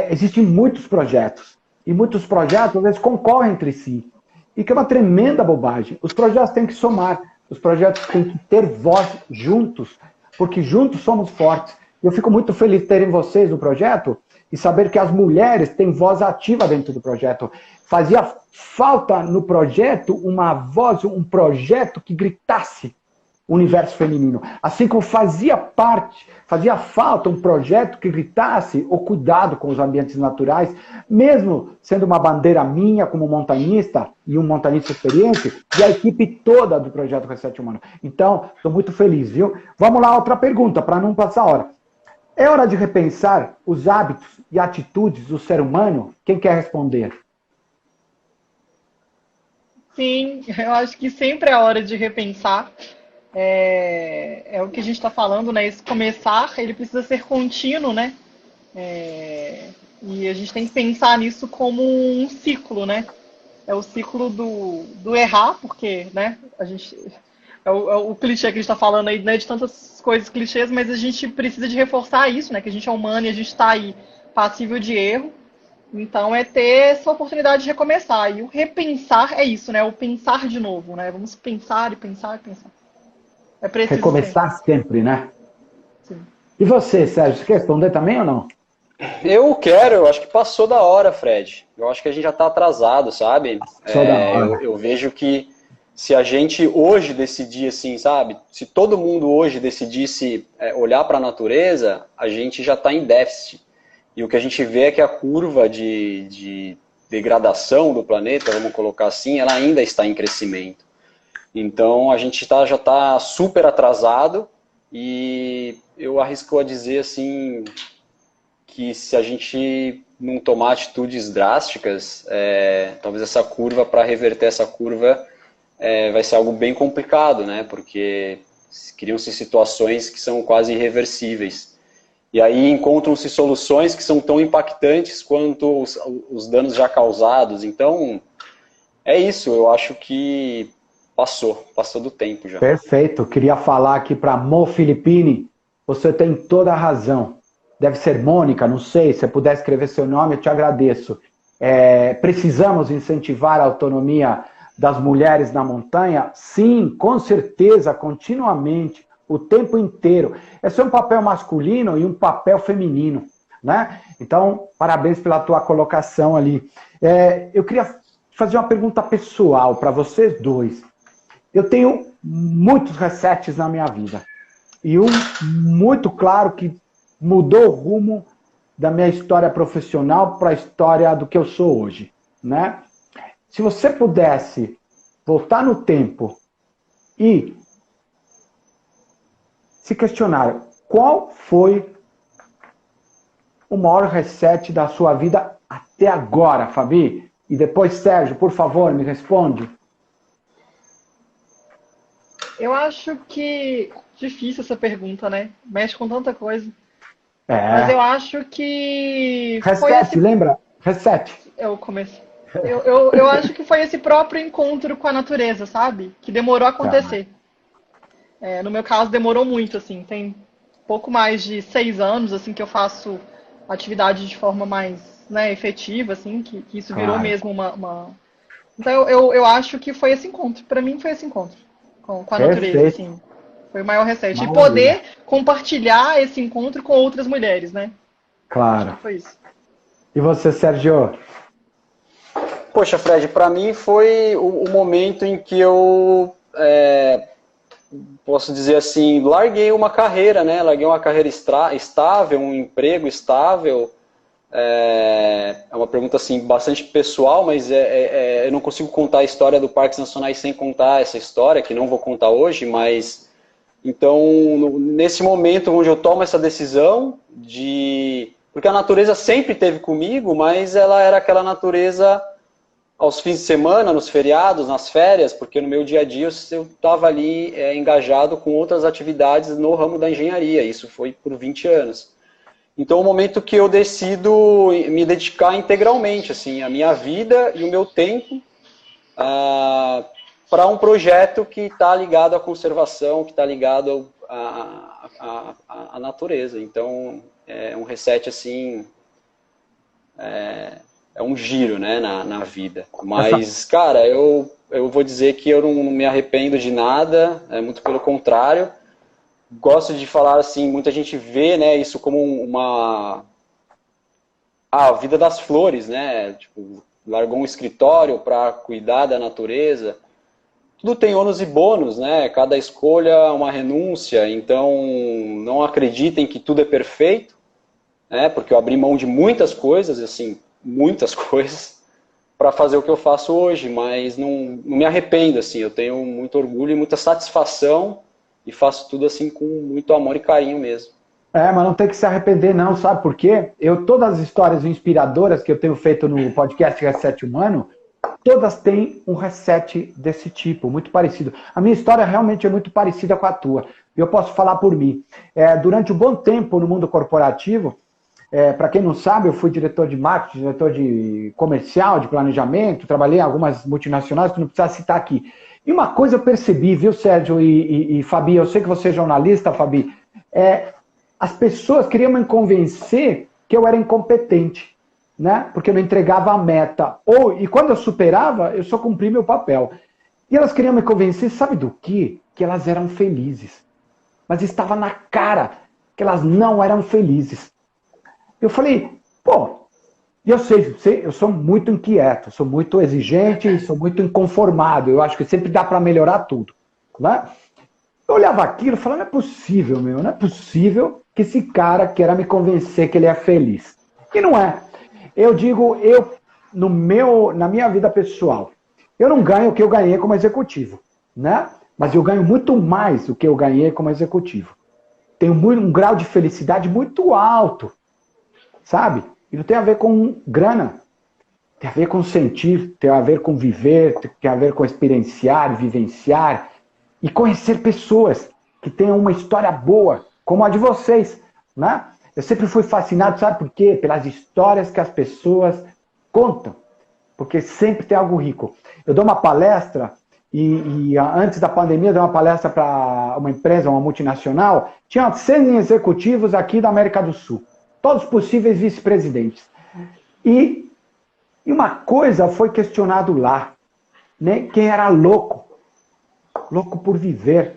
Existem muitos projetos, e muitos projetos, às vezes, concorrem entre si, e que é uma tremenda bobagem. Os projetos têm que somar, os projetos têm que ter voz juntos, porque juntos somos fortes. Eu fico muito feliz de terem vocês no projeto, e saber que as mulheres têm voz ativa dentro do projeto. Fazia falta no projeto uma voz, um projeto que gritasse o universo feminino. Assim como fazia falta um projeto que gritasse o cuidado com os ambientes naturais, mesmo sendo uma bandeira minha como montanhista e um montanhista experiente, e a equipe toda do Projeto Reset Humano. Então, estou muito feliz, viu? Vamos lá, outra pergunta, para não passar a hora. É hora de repensar os hábitos e atitudes do ser humano? Quem quer responder? Sim, eu acho que sempre é hora de repensar. É o que a gente está falando, né? Esse começar, ele precisa ser contínuo, né? E a gente tem que pensar nisso como um ciclo, né? É o ciclo do errar, porque, né? A gente é o clichê que a gente está falando aí, né? De tantas coisas clichês, mas a gente precisa de reforçar isso, né? Que a gente é humano e a gente está aí passível de erro. Então é ter essa oportunidade de recomeçar. E o repensar é isso, né? O pensar de novo, né? Vamos pensar e pensar e pensar. É preciso recomeçar sempre, né? Sim. E você, Sérgio, você quer responder também ou não? Eu acho que passou da hora, Fred. Eu acho que a gente já está atrasado, sabe? Eu vejo que se a gente hoje decidir assim, sabe? Se todo mundo hoje decidisse olhar para a natureza, a gente já está em déficit. E o que a gente vê é que a curva de degradação do planeta, vamos colocar assim, ela ainda está em crescimento. Então a gente já está super atrasado e eu arrisco a dizer assim que se a gente não tomar atitudes drásticas, talvez essa curva, para reverter essa curva, vai ser algo bem complicado, né? Porque criam-se situações que são quase irreversíveis. E aí encontram-se soluções que são tão impactantes quanto os danos já causados. Então, é isso, eu acho que passou do tempo já. Perfeito. Queria falar aqui para Mo Filippini. Você tem toda a razão. Deve ser Mônica, não sei. Se você puder escrever seu nome, eu te agradeço. Precisamos incentivar a autonomia das mulheres na montanha? Sim, com certeza, continuamente, o tempo inteiro. Esse é um papel masculino e um papel feminino, né? Então, parabéns pela tua colocação ali. Eu queria fazer uma pergunta pessoal para vocês dois. Eu tenho muitos resets na minha vida. E um muito claro que mudou o rumo da minha história profissional para a história do que eu sou hoje, né? Se você pudesse voltar no tempo e se questionar qual foi o maior reset da sua vida até agora, Fabi? E depois, Sérgio, por favor, me responde. Eu acho que difícil essa pergunta, né? Mexe com tanta coisa. É. Mas eu acho que Reset, lembra? Reset. Eu comecei. Eu acho que foi esse próprio encontro com a natureza, sabe? Que demorou a acontecer. No meu caso, demorou muito, assim. Tem pouco mais de 6 anos, assim, que eu faço atividade de forma mais, né, efetiva, assim, que isso virou mesmo uma... Então, eu acho que foi esse encontro. Para mim, foi esse encontro com a natureza, assim. Foi o maior reset. E poder compartilhar esse encontro com outras mulheres, né? Claro. Acho que foi isso. E você, Sérgio? Poxa, Fred, para mim foi o momento em que eu, posso dizer assim, larguei uma carreira, né? Larguei uma carreira estável, um emprego estável, É uma pergunta assim, bastante pessoal, mas eu não consigo contar a história do Parques Nacionais sem contar essa história, que não vou contar hoje, mas então, nesse momento onde eu tomo essa decisão porque a natureza sempre esteve comigo, mas ela era aquela natureza aos fins de semana, nos feriados, nas férias, porque no meu dia a dia eu estava ali engajado com outras atividades no ramo da engenharia, isso foi por 20 anos. Então, é o momento que eu decido me dedicar integralmente, assim, a minha vida e o meu tempo para um projeto que está ligado à conservação, que está ligado à natureza. Então, é um reset, assim, é um giro, né, na vida. Mas, cara, eu vou dizer que eu não me arrependo de nada, muito pelo contrário. Gosto de falar assim, muita gente vê, né, isso como a vida das flores, né? Tipo, largou um escritório para cuidar da natureza. Tudo tem ônus e bônus, né? Cada escolha é uma renúncia. Então, não acreditem que tudo é perfeito, né? Porque eu abri mão de muitas coisas, assim, muitas coisas, para fazer o que eu faço hoje. Mas não me arrependo, assim. Eu tenho muito orgulho e muita satisfação. E faço tudo assim com muito amor e carinho mesmo. Mas não tem que se arrepender não, sabe por quê? Todas as histórias inspiradoras que eu tenho feito no podcast Reset Humano, todas têm um reset desse tipo, muito parecido. A minha história realmente é muito parecida com a tua. Eu posso falar por mim. Durante um bom tempo no mundo corporativo, para quem não sabe, eu fui diretor de marketing, diretor de comercial, de planejamento, trabalhei em algumas multinacionais que não precisa citar aqui. E uma coisa eu percebi, viu, Sérgio e Fabi, eu sei que você é jornalista, Fabi, as pessoas queriam me convencer que eu era incompetente, né? Porque eu não entregava a meta. E quando eu superava, eu só cumpri meu papel. E elas queriam me convencer, sabe do quê? Que elas eram felizes. Mas estava na cara que elas não eram felizes. Eu falei, e eu sei, eu sou muito inquieto, sou muito exigente, sou muito inconformado. Eu acho que sempre dá para melhorar tudo. Né? Eu olhava aquilo e falava, não é possível, não é possível que esse cara queira me convencer que ele é feliz. E não é. Eu digo, na minha vida pessoal, eu não ganho o que eu ganhei como executivo, né? Mas eu ganho muito mais do que eu ganhei como executivo. Tenho um grau de felicidade muito alto, sabe? E não tem a ver com grana, tem a ver com sentir, tem a ver com viver, tem a ver com experienciar, vivenciar e conhecer pessoas que tenham uma história boa, como a de vocês, né? Eu sempre fui fascinado, sabe por quê? Pelas histórias que as pessoas contam, porque sempre tem algo rico. Eu dou uma palestra, e antes da pandemia, eu dei uma palestra para uma empresa, uma multinacional, tinha 100 executivos aqui da América do Sul. Todos possíveis vice-presidentes. E uma coisa foi questionado lá, né? Quem era louco por viver.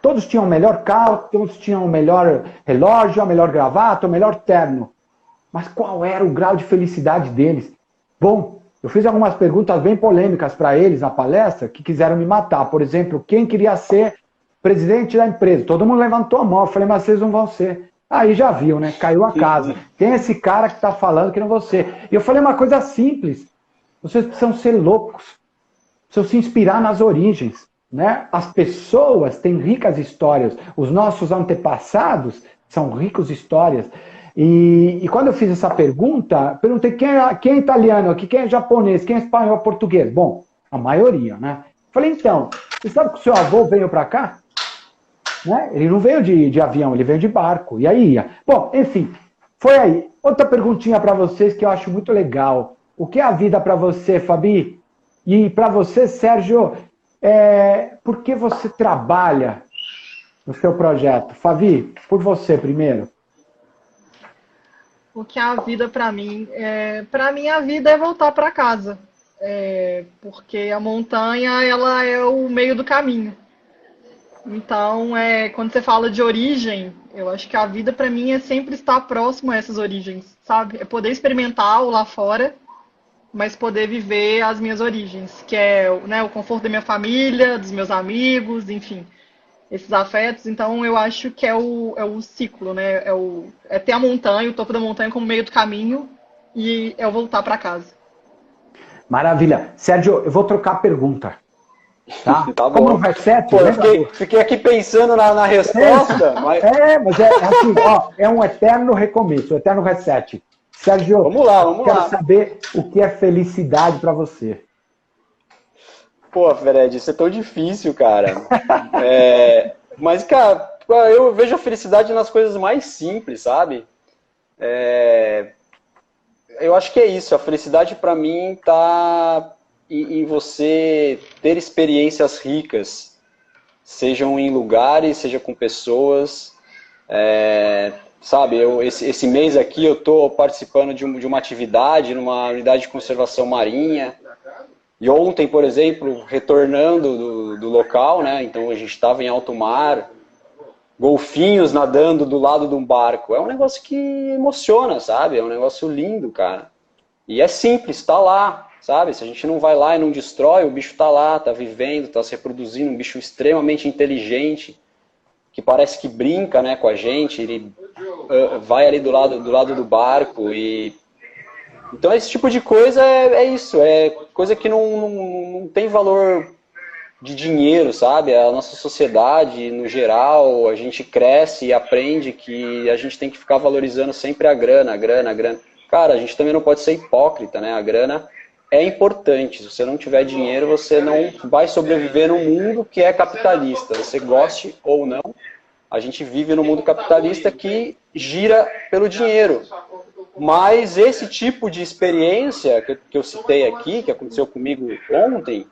Todos tinham o melhor carro, todos tinham o melhor relógio, a melhor gravata, o melhor terno. Mas qual era o grau de felicidade deles? Bom, eu fiz algumas perguntas bem polêmicas para eles na palestra, que quiseram me matar. Por exemplo, quem queria ser presidente da empresa? Todo mundo levantou a mão. Eu falei, mas vocês não vão ser. Aí já viu, né? Caiu a casa. Quem é esse cara que está falando que não você? E eu falei uma coisa simples. Vocês precisam ser loucos. Precisam se inspirar nas origens, né? As pessoas têm ricas histórias. Os nossos antepassados são ricos de histórias. E quando eu fiz essa pergunta, perguntei quem é italiano aqui, quem é japonês, quem é espanhol, português. Bom, a maioria, né? Falei, então, você sabe que o seu avô veio para cá? Né? Ele não veio de avião, ele veio de barco. E aí ia. Bom, enfim, foi aí. Outra perguntinha para vocês que eu acho muito legal. O que é a vida para você, Fabi? E para você, Sérgio, por que você trabalha no seu projeto? Fabi, por você primeiro. O que é a vida para mim? Para mim, a vida é voltar para casa. Porque a montanha, ela é o meio do caminho. Então, quando você fala de origem, eu acho que a vida para mim é sempre estar próximo a essas origens, sabe? É poder experimentar o lá fora, mas poder viver as minhas origens, que é, né, o conforto da minha família, dos meus amigos, enfim. esses afetos, então eu acho que é o ciclo, né? É ter a montanha, o topo da montanha como meio do caminho e é voltar para casa. Maravilha. Sérgio, eu vou trocar a pergunta. Tá? Tá Como bom. no reset, Pô, eu fiquei aqui pensando na resposta. Mas é assim, ó, é um eterno recomeço, um eterno reset. Sérgio, vamos lá. Quero saber o que é felicidade para você. Pô, Fred, isso é tão difícil, cara. Mas, cara, eu vejo a felicidade nas coisas mais simples, sabe? Eu acho que é isso. A felicidade para mim tá em você ter experiências ricas, sejam em lugares, seja com pessoas. Sabe, esse mês aqui eu estou participando de uma atividade numa unidade de conservação marinha. E ontem, por exemplo, retornando do local, né? Então a gente estava em alto mar, golfinhos nadando do lado de um barco. É um negócio que emociona, sabe? É um negócio lindo, cara. E é simples, tá lá, sabe? Se a gente não vai lá e não destrói, o bicho tá lá, tá vivendo, tá se reproduzindo, um bicho extremamente inteligente, que parece que brinca, né, com a gente, ele vai ali do lado do barco e... Então esse tipo de coisa é isso, é coisa que não tem valor de dinheiro, sabe? A nossa sociedade, no geral, a gente cresce e aprende que a gente tem que ficar valorizando sempre a grana. Cara, a gente também não pode ser hipócrita, né? A grana é importante. Se você não tiver dinheiro, você não vai sobreviver num mundo que é capitalista. Você goste ou não, a gente vive num mundo capitalista que gira pelo dinheiro. Mas esse tipo de experiência que eu citei aqui, que aconteceu comigo ontem,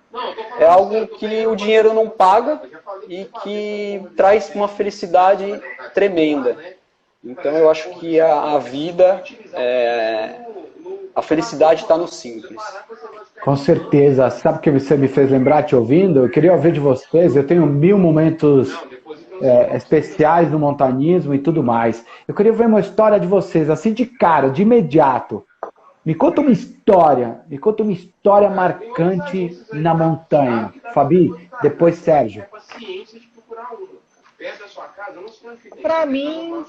é algo que o dinheiro não paga e que traz uma felicidade tremenda. Então eu acho que a vida, a felicidade está no simples. Com certeza. Sabe o que você me fez lembrar te ouvindo? Eu queria ouvir de vocês. Eu tenho 1000 momentos especiais no montanismo e tudo mais. Eu queria ver uma história de vocês, assim de cara, de imediato. Me conta uma história marcante na montanha. Fabi, depois Sérgio. Para mim,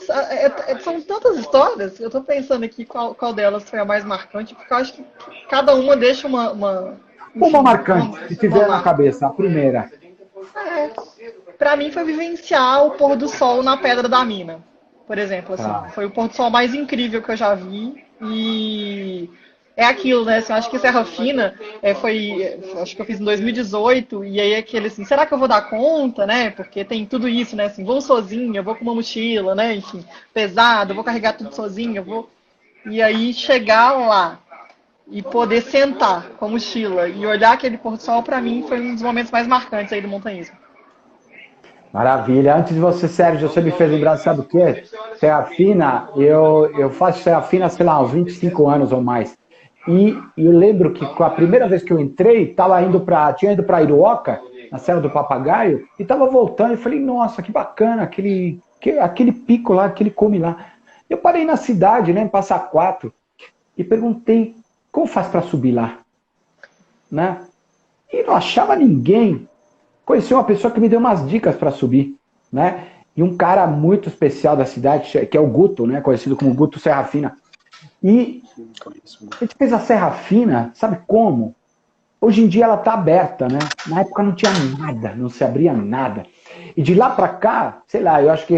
são tantas histórias, eu estou pensando aqui qual delas foi a mais marcante, porque eu acho que cada uma deixa Uma marcante, se tiver na cabeça, a primeira. Para mim foi vivenciar o pôr do sol na Pedra da Mina, por exemplo. Assim, foi o pôr do sol mais incrível que eu já vi e é aquilo, né? Assim, eu acho que Serra Fina acho que eu fiz em 2018 e aí aquele assim, será que eu vou dar conta, né? Porque tem tudo isso, né? Assim, vou sozinha, vou com uma mochila, né? Enfim, pesado, vou carregar tudo sozinha, e aí chegar lá e poder sentar com a mochila e olhar aquele pôr do sol, para mim foi um dos momentos mais marcantes aí do montanhismo. Maravilha. Antes de você, Sérgio, você me fez lembrar, sabe o quê? Serra Fina, eu faço Serra Fina, sei lá, uns 25 anos ou mais. E eu lembro que a primeira vez que eu entrei, tinha ido para Iruoca, na Serra do Papagaio, e estava voltando e falei, nossa, que bacana, aquele pico lá, aquele cume lá. Eu parei na cidade, né, em Passa Quatro, e perguntei, como faz para subir lá? Né? E não achava ninguém. Conheci uma pessoa que me deu umas dicas para subir, né? E um cara muito especial da cidade, que é o Guto, né? Conhecido como Guto Serra Fina. E a gente fez a Serra Fina, sabe como? Hoje em dia ela está aberta, né? Na época não tinha nada, não se abria nada. E de lá para cá, sei lá, eu acho que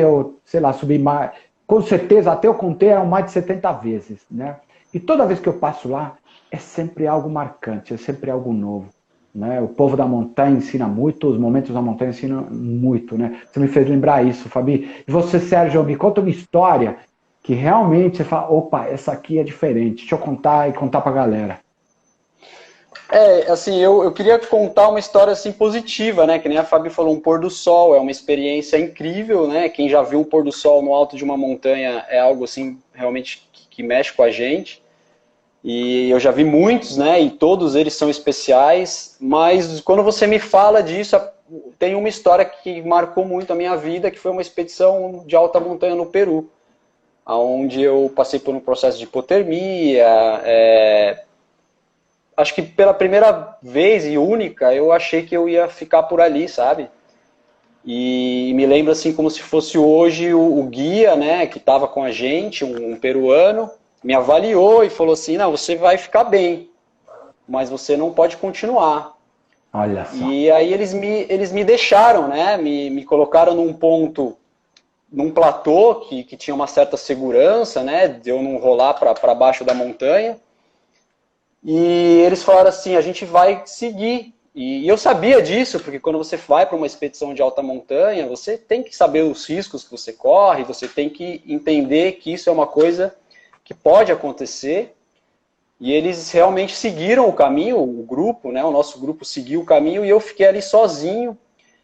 subi mais, com certeza, até eu contei, eram mais de 70 vezes, né? E toda vez que eu passo lá, é sempre algo marcante, é sempre algo novo. Né? O povo da montanha ensina muito, os momentos da montanha ensinam muito, né? Você me fez lembrar isso, Fabi. E você, Sérgio, me conta uma história que realmente você fala, opa, essa aqui é diferente. Deixa eu contar e contar pra galera. Assim, eu queria contar uma história assim positiva, né? Que nem a Fabi falou, um pôr do sol é uma experiência incrível, né? Quem já viu um pôr do sol no alto de uma montanha é algo assim realmente que mexe com a gente. E eu já vi muitos, né, e todos eles são especiais, mas quando você me fala disso, tem uma história que marcou muito a minha vida, que foi uma expedição de alta montanha no Peru, onde eu passei por um processo de hipotermia, acho que pela primeira vez e única, eu achei que eu ia ficar por ali, sabe? E me lembro assim como se fosse hoje o guia, né, que estava com a gente, um peruano, me avaliou e falou assim, não, você vai ficar bem, mas você não pode continuar. Olha só. E aí eles me deixaram, né, me colocaram num ponto, num platô que tinha uma certa segurança, né, de eu não rolar para baixo da montanha. E eles falaram assim, a gente vai seguir. E eu sabia disso, porque quando você vai para uma expedição de alta montanha, você tem que saber os riscos que você corre, você tem que entender que isso é uma coisa que pode acontecer. E eles realmente seguiram o caminho, o grupo, né, o nosso grupo seguiu o caminho, e eu fiquei ali sozinho.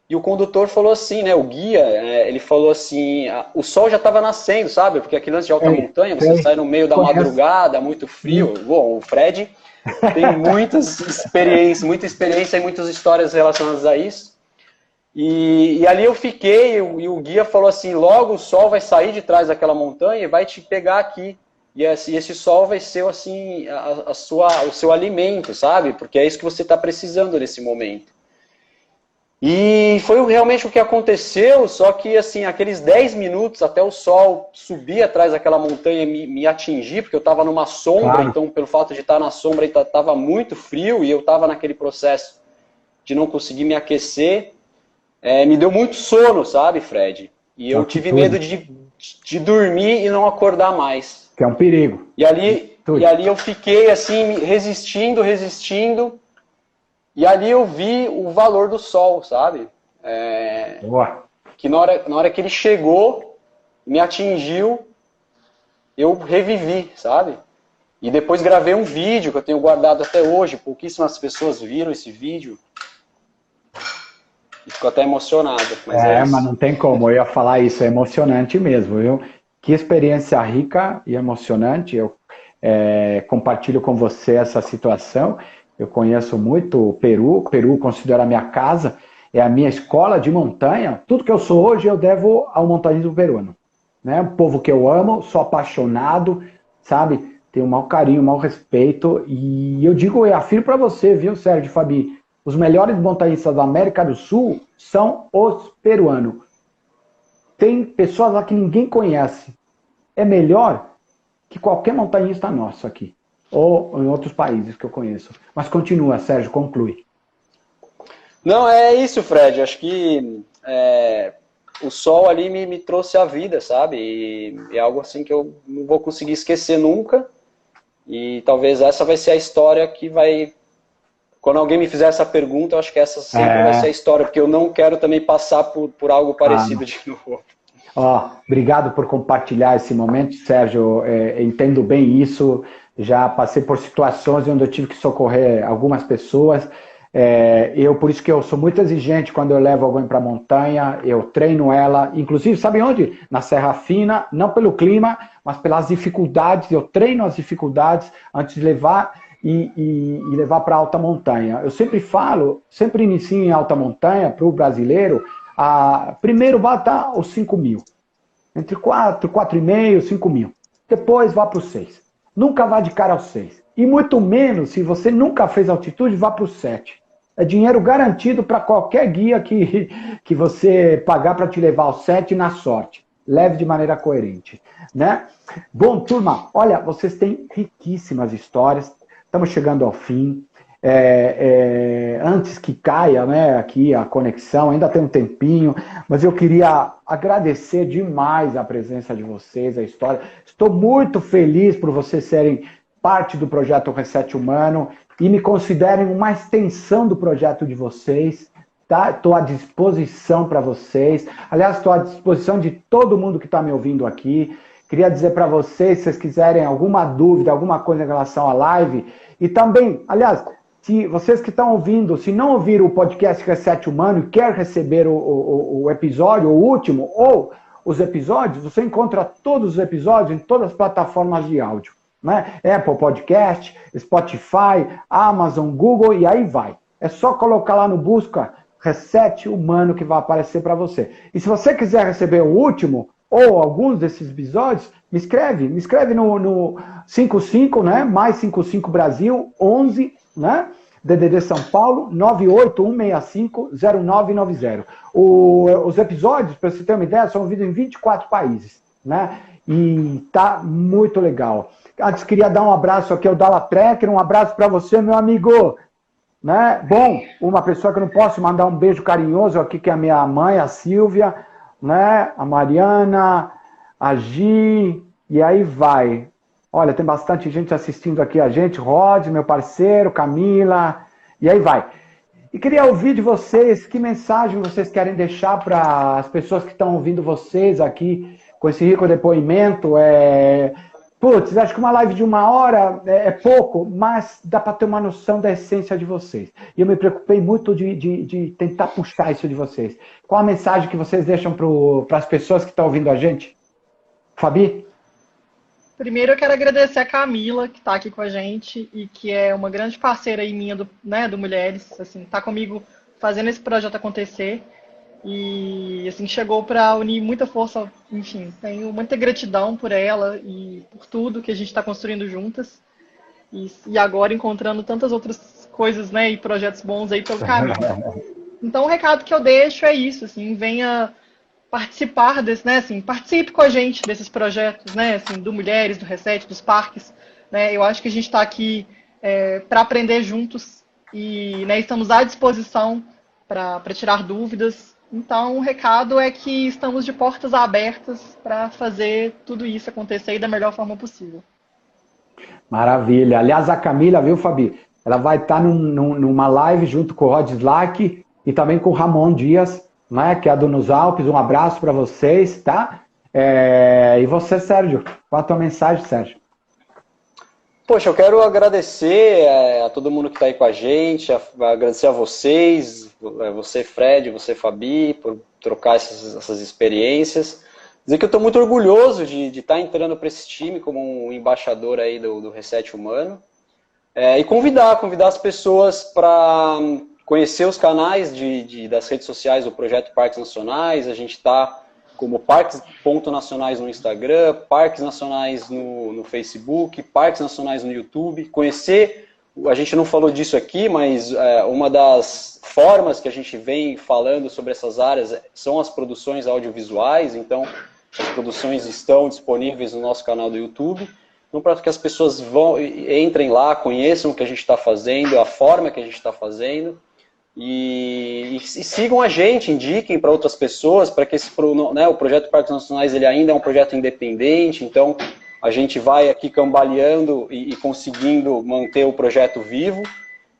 E o condutor falou assim, né, o guia, ele falou assim, o sol já estava nascendo, sabe? Porque aquele lance de alta montanha, você sai no meio da madrugada, muito frio. Bom, o Fred tem muita experiência e muitas histórias relacionadas a isso. E ali eu fiquei, e o guia falou assim, logo o sol vai sair de trás daquela montanha e vai te pegar aqui. E esse sol vai ser assim, o seu alimento, sabe? Porque é isso que você está precisando nesse momento. E foi realmente o que aconteceu, só que assim, aqueles 10 minutos até o sol subir atrás daquela montanha e me atingir, porque eu estava numa sombra, claro. Então pelo fato de estar na sombra estava muito frio e eu estava naquele processo de não conseguir me aquecer, me deu muito sono, sabe, Fred? E eu tive medo de dormir e não acordar mais. Que é um perigo. E ali eu fiquei assim, resistindo, e ali eu vi o valor do sol, sabe? Que na hora que ele chegou, me atingiu, eu revivi, sabe? E depois gravei um vídeo que eu tenho guardado até hoje, pouquíssimas pessoas viram esse vídeo. E ficou até emocionado. Mas não tem como, eu ia falar isso, é emocionante mesmo, viu? Que experiência rica e emocionante, eu compartilho com você essa situação. Eu conheço muito o Peru considero a minha casa, é a minha escola de montanha. Tudo que eu sou hoje eu devo ao montanhismo peruano. Né? Um povo que eu amo, sou apaixonado, sabe? Tenho um maior carinho, um maior respeito. E eu digo, eu afirmo para você, viu, Sérgio e Fabi? Os melhores montanhistas da América do Sul são os peruanos. Tem pessoas lá que ninguém conhece. É melhor que qualquer montanhista nosso aqui. Ou em outros países que eu conheço. Mas continua, Sérgio, conclui. Não, é isso, Fred. Acho que o sol ali me trouxe a vida, sabe? E é algo assim que eu não vou conseguir esquecer nunca. E talvez essa vai ser a história que vai... Quando alguém me fizer essa pergunta, eu acho que essa sempre vai ser a história, porque eu não quero também passar por algo parecido de novo. Obrigado por compartilhar esse momento, Sérgio. Entendo bem isso. Já passei por situações onde eu tive que socorrer algumas pessoas. Por isso que eu sou muito exigente quando eu levo alguém para a montanha, eu treino ela, inclusive, sabe onde? Na Serra Fina, não pelo clima, mas pelas dificuldades. Eu treino as dificuldades antes de levar e levar para alta montanha. Eu sempre falo, sempre inicio em alta montanha para o brasileiro, primeiro bata os 5 mil. Entre 4, 4,5, 5 mil. Depois vá para os 6. Nunca vá de cara aos 6. E muito menos, se você nunca fez altitude, vá para os 7. É dinheiro garantido para qualquer guia que você pagar para te levar aos 7 na sorte. Leve de maneira coerente. Né? Bom, turma, olha, vocês têm riquíssimas histórias. Estamos chegando ao fim. Antes que caia, né, aqui a conexão, ainda tem um tempinho, mas eu queria agradecer demais a presença de vocês, a história. Estou muito feliz por vocês serem parte do projeto Reset Humano e me considerem uma extensão do projeto de vocês. Tá? Estou à disposição para vocês. Aliás, estou à disposição de todo mundo que está me ouvindo aqui. Queria dizer para vocês, se vocês quiserem alguma dúvida, alguma coisa em relação à live, e também, aliás, se vocês que estão ouvindo, se não ouviram o podcast Reset Humano e quer receber o episódio, o último, ou os episódios, você encontra todos os episódios em todas as plataformas de áudio. Né? Apple Podcast, Spotify, Amazon, Google, e aí vai. É só colocar lá no busca Reset Humano que vai aparecer para você. E se você quiser receber o último, ou alguns desses episódios, me escreve no 55, né? Mais 55 Brasil, 11, né? DDD São Paulo, 981650990. Os episódios, para você ter uma ideia, são ouvidos em 24 países, né? E tá muito legal. Antes, queria dar um abraço aqui ao Dala Trekker, um abraço para você, meu amigo. Né? Bom, uma pessoa que eu não posso mandar um beijo carinhoso aqui, que é a minha mãe, a Silvia, né? A Mariana, a Gi, e aí vai. Olha, tem bastante gente assistindo aqui a gente, Rod, meu parceiro, Camila, e aí vai. E queria ouvir de vocês, que mensagem vocês querem deixar para as pessoas que estão ouvindo vocês aqui, com esse rico depoimento. Putz, acho que uma live de 1 hora é pouco, mas dá para ter uma noção da essência de vocês. E eu me preocupei muito de tentar puxar isso de vocês. Qual a mensagem que vocês deixam para as pessoas que estão ouvindo a gente? Fabi? Primeiro eu quero agradecer a Camila, que está aqui com a gente e que é uma grande parceira aí minha do Mulheres, assim, está comigo fazendo esse projeto acontecer e assim, chegou para unir muita força, enfim, tenho muita gratidão por ela e por tudo que a gente está construindo juntas e agora encontrando tantas outras coisas, né, e projetos bons aí pelo caminho. Então o recado que eu deixo é isso, assim, venha participar desse, né, assim, participe com a gente desses projetos, né, assim, do Mulheres, do Reset, dos parques, né, eu acho que a gente está aqui para aprender juntos e, né, estamos à disposição para tirar dúvidas. Então, o recado é que estamos de portas abertas para fazer tudo isso acontecer da melhor forma possível. Maravilha. Aliás, a Camila, viu, Fabi? Ela vai estar numa live junto com o Rod Slack e também com o Ramon Dias, né, que é do Nos Alpes. Um abraço para vocês, tá? E você, Sérgio? Qual a tua mensagem, Sérgio? Poxa, eu quero agradecer a todo mundo que está aí com a gente, agradecer a vocês, você, Fred, você, Fabi, por trocar essas experiências. Dizer que eu estou muito orgulhoso de estar entrando para esse time como um embaixador aí do Reset Humano. E convidar as pessoas para conhecer os canais das redes sociais do Projeto Parques Nacionais. A gente está como Parques.nacionais no Instagram, Parques Nacionais no Facebook, Parques Nacionais no YouTube. Conhecer, a gente não falou disso aqui, mas uma das formas que a gente vem falando sobre essas áreas são as produções audiovisuais. Então, as produções estão disponíveis no nosso canal do YouTube. Então, para que as pessoas entrem lá, conheçam o que a gente está fazendo, a forma que a gente está fazendo. E sigam a gente, indiquem para outras pessoas, para que o Projeto Parques Nacionais ele ainda é um projeto independente, então a gente vai aqui cambaleando e conseguindo manter o projeto vivo,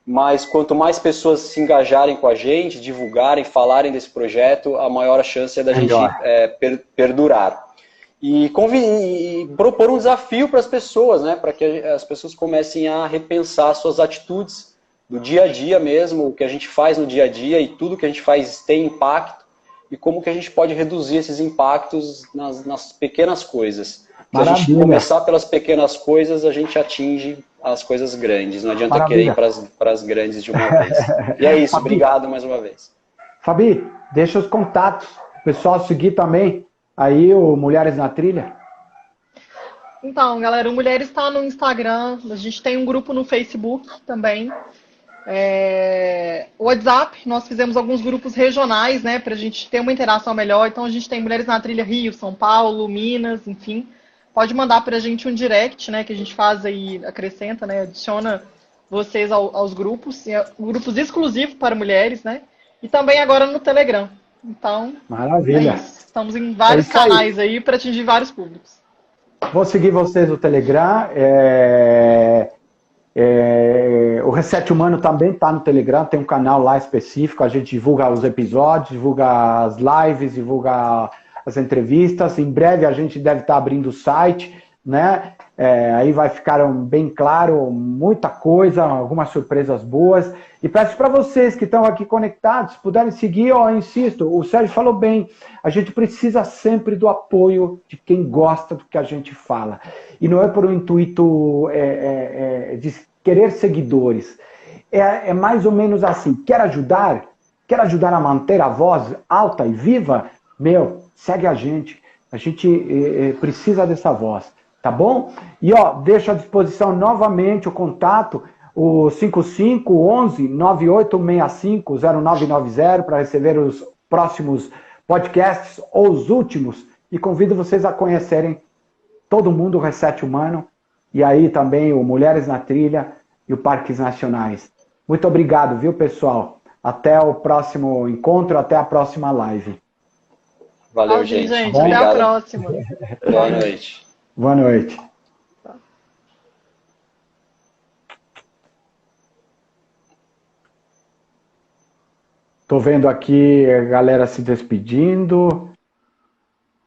mas quanto mais pessoas se engajarem com a gente, divulgarem, falarem desse projeto, a maior a chance é da gente perdurar. E propor um desafio para as pessoas, né, para que as pessoas comecem a repensar suas atitudes do dia a dia mesmo, o que a gente faz no dia a dia e tudo que a gente faz tem impacto e como que a gente pode reduzir esses impactos nas pequenas coisas. Se a gente começar pelas pequenas coisas, a gente atinge as coisas grandes. Não adianta querer ir para as grandes de uma vez. E é isso, Fabi, obrigado mais uma vez. Fabi, deixa os contatos, o pessoal seguir também aí o Mulheres na Trilha. Então, galera, o Mulheres está no Instagram, a gente tem um grupo no Facebook também. O WhatsApp, nós fizemos alguns grupos regionais, né, para a gente ter uma interação melhor. Então a gente tem Mulheres na Trilha Rio, São Paulo, Minas, enfim. Pode mandar para a gente um direct, né, que a gente faz aí, acrescenta, né, adiciona vocês aos grupos, grupos exclusivos para mulheres, né, e também agora no Telegram. Então, maravilha. Estamos em vários canais aí para atingir vários públicos. Vou seguir vocês no Telegram. O Reset Humano também está no Telegram, tem um canal lá específico, a gente divulga os episódios, divulga as lives, divulga as entrevistas. Em breve a gente deve estar abrindo o site, né? Aí vai ficar bem claro muita coisa, algumas surpresas boas. E peço para vocês que estão aqui conectados, puderem seguir, eu insisto, o Sérgio falou bem, a gente precisa sempre do apoio de quem gosta do que a gente fala. E não é por um intuito de querer seguidores. É mais ou menos assim, quer ajudar a manter a voz alta e viva? Segue a gente precisa dessa voz. Tá bom? E deixo à disposição novamente o contato. o 5511-9865-0990 para receber os próximos podcasts ou os últimos. E convido vocês a conhecerem todo mundo, o Reset Humano, e aí também o Mulheres na Trilha e o Parques Nacionais. Muito obrigado, viu, pessoal? Até o próximo encontro, até a próxima live. Valeu, gente. Até a próxima. Boa noite. Boa noite. Estou vendo aqui a galera se despedindo.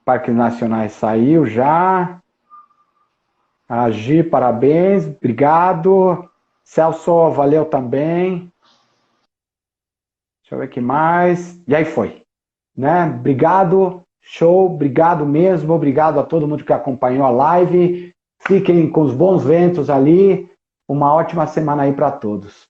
Parques Nacionais saiu já. Agi, parabéns, obrigado. Celso, valeu também. Deixa eu ver o que mais. E aí foi. Né? Obrigado, show, obrigado mesmo. Obrigado a todo mundo que acompanhou a live. Fiquem com os bons ventos ali. Uma ótima semana aí para todos.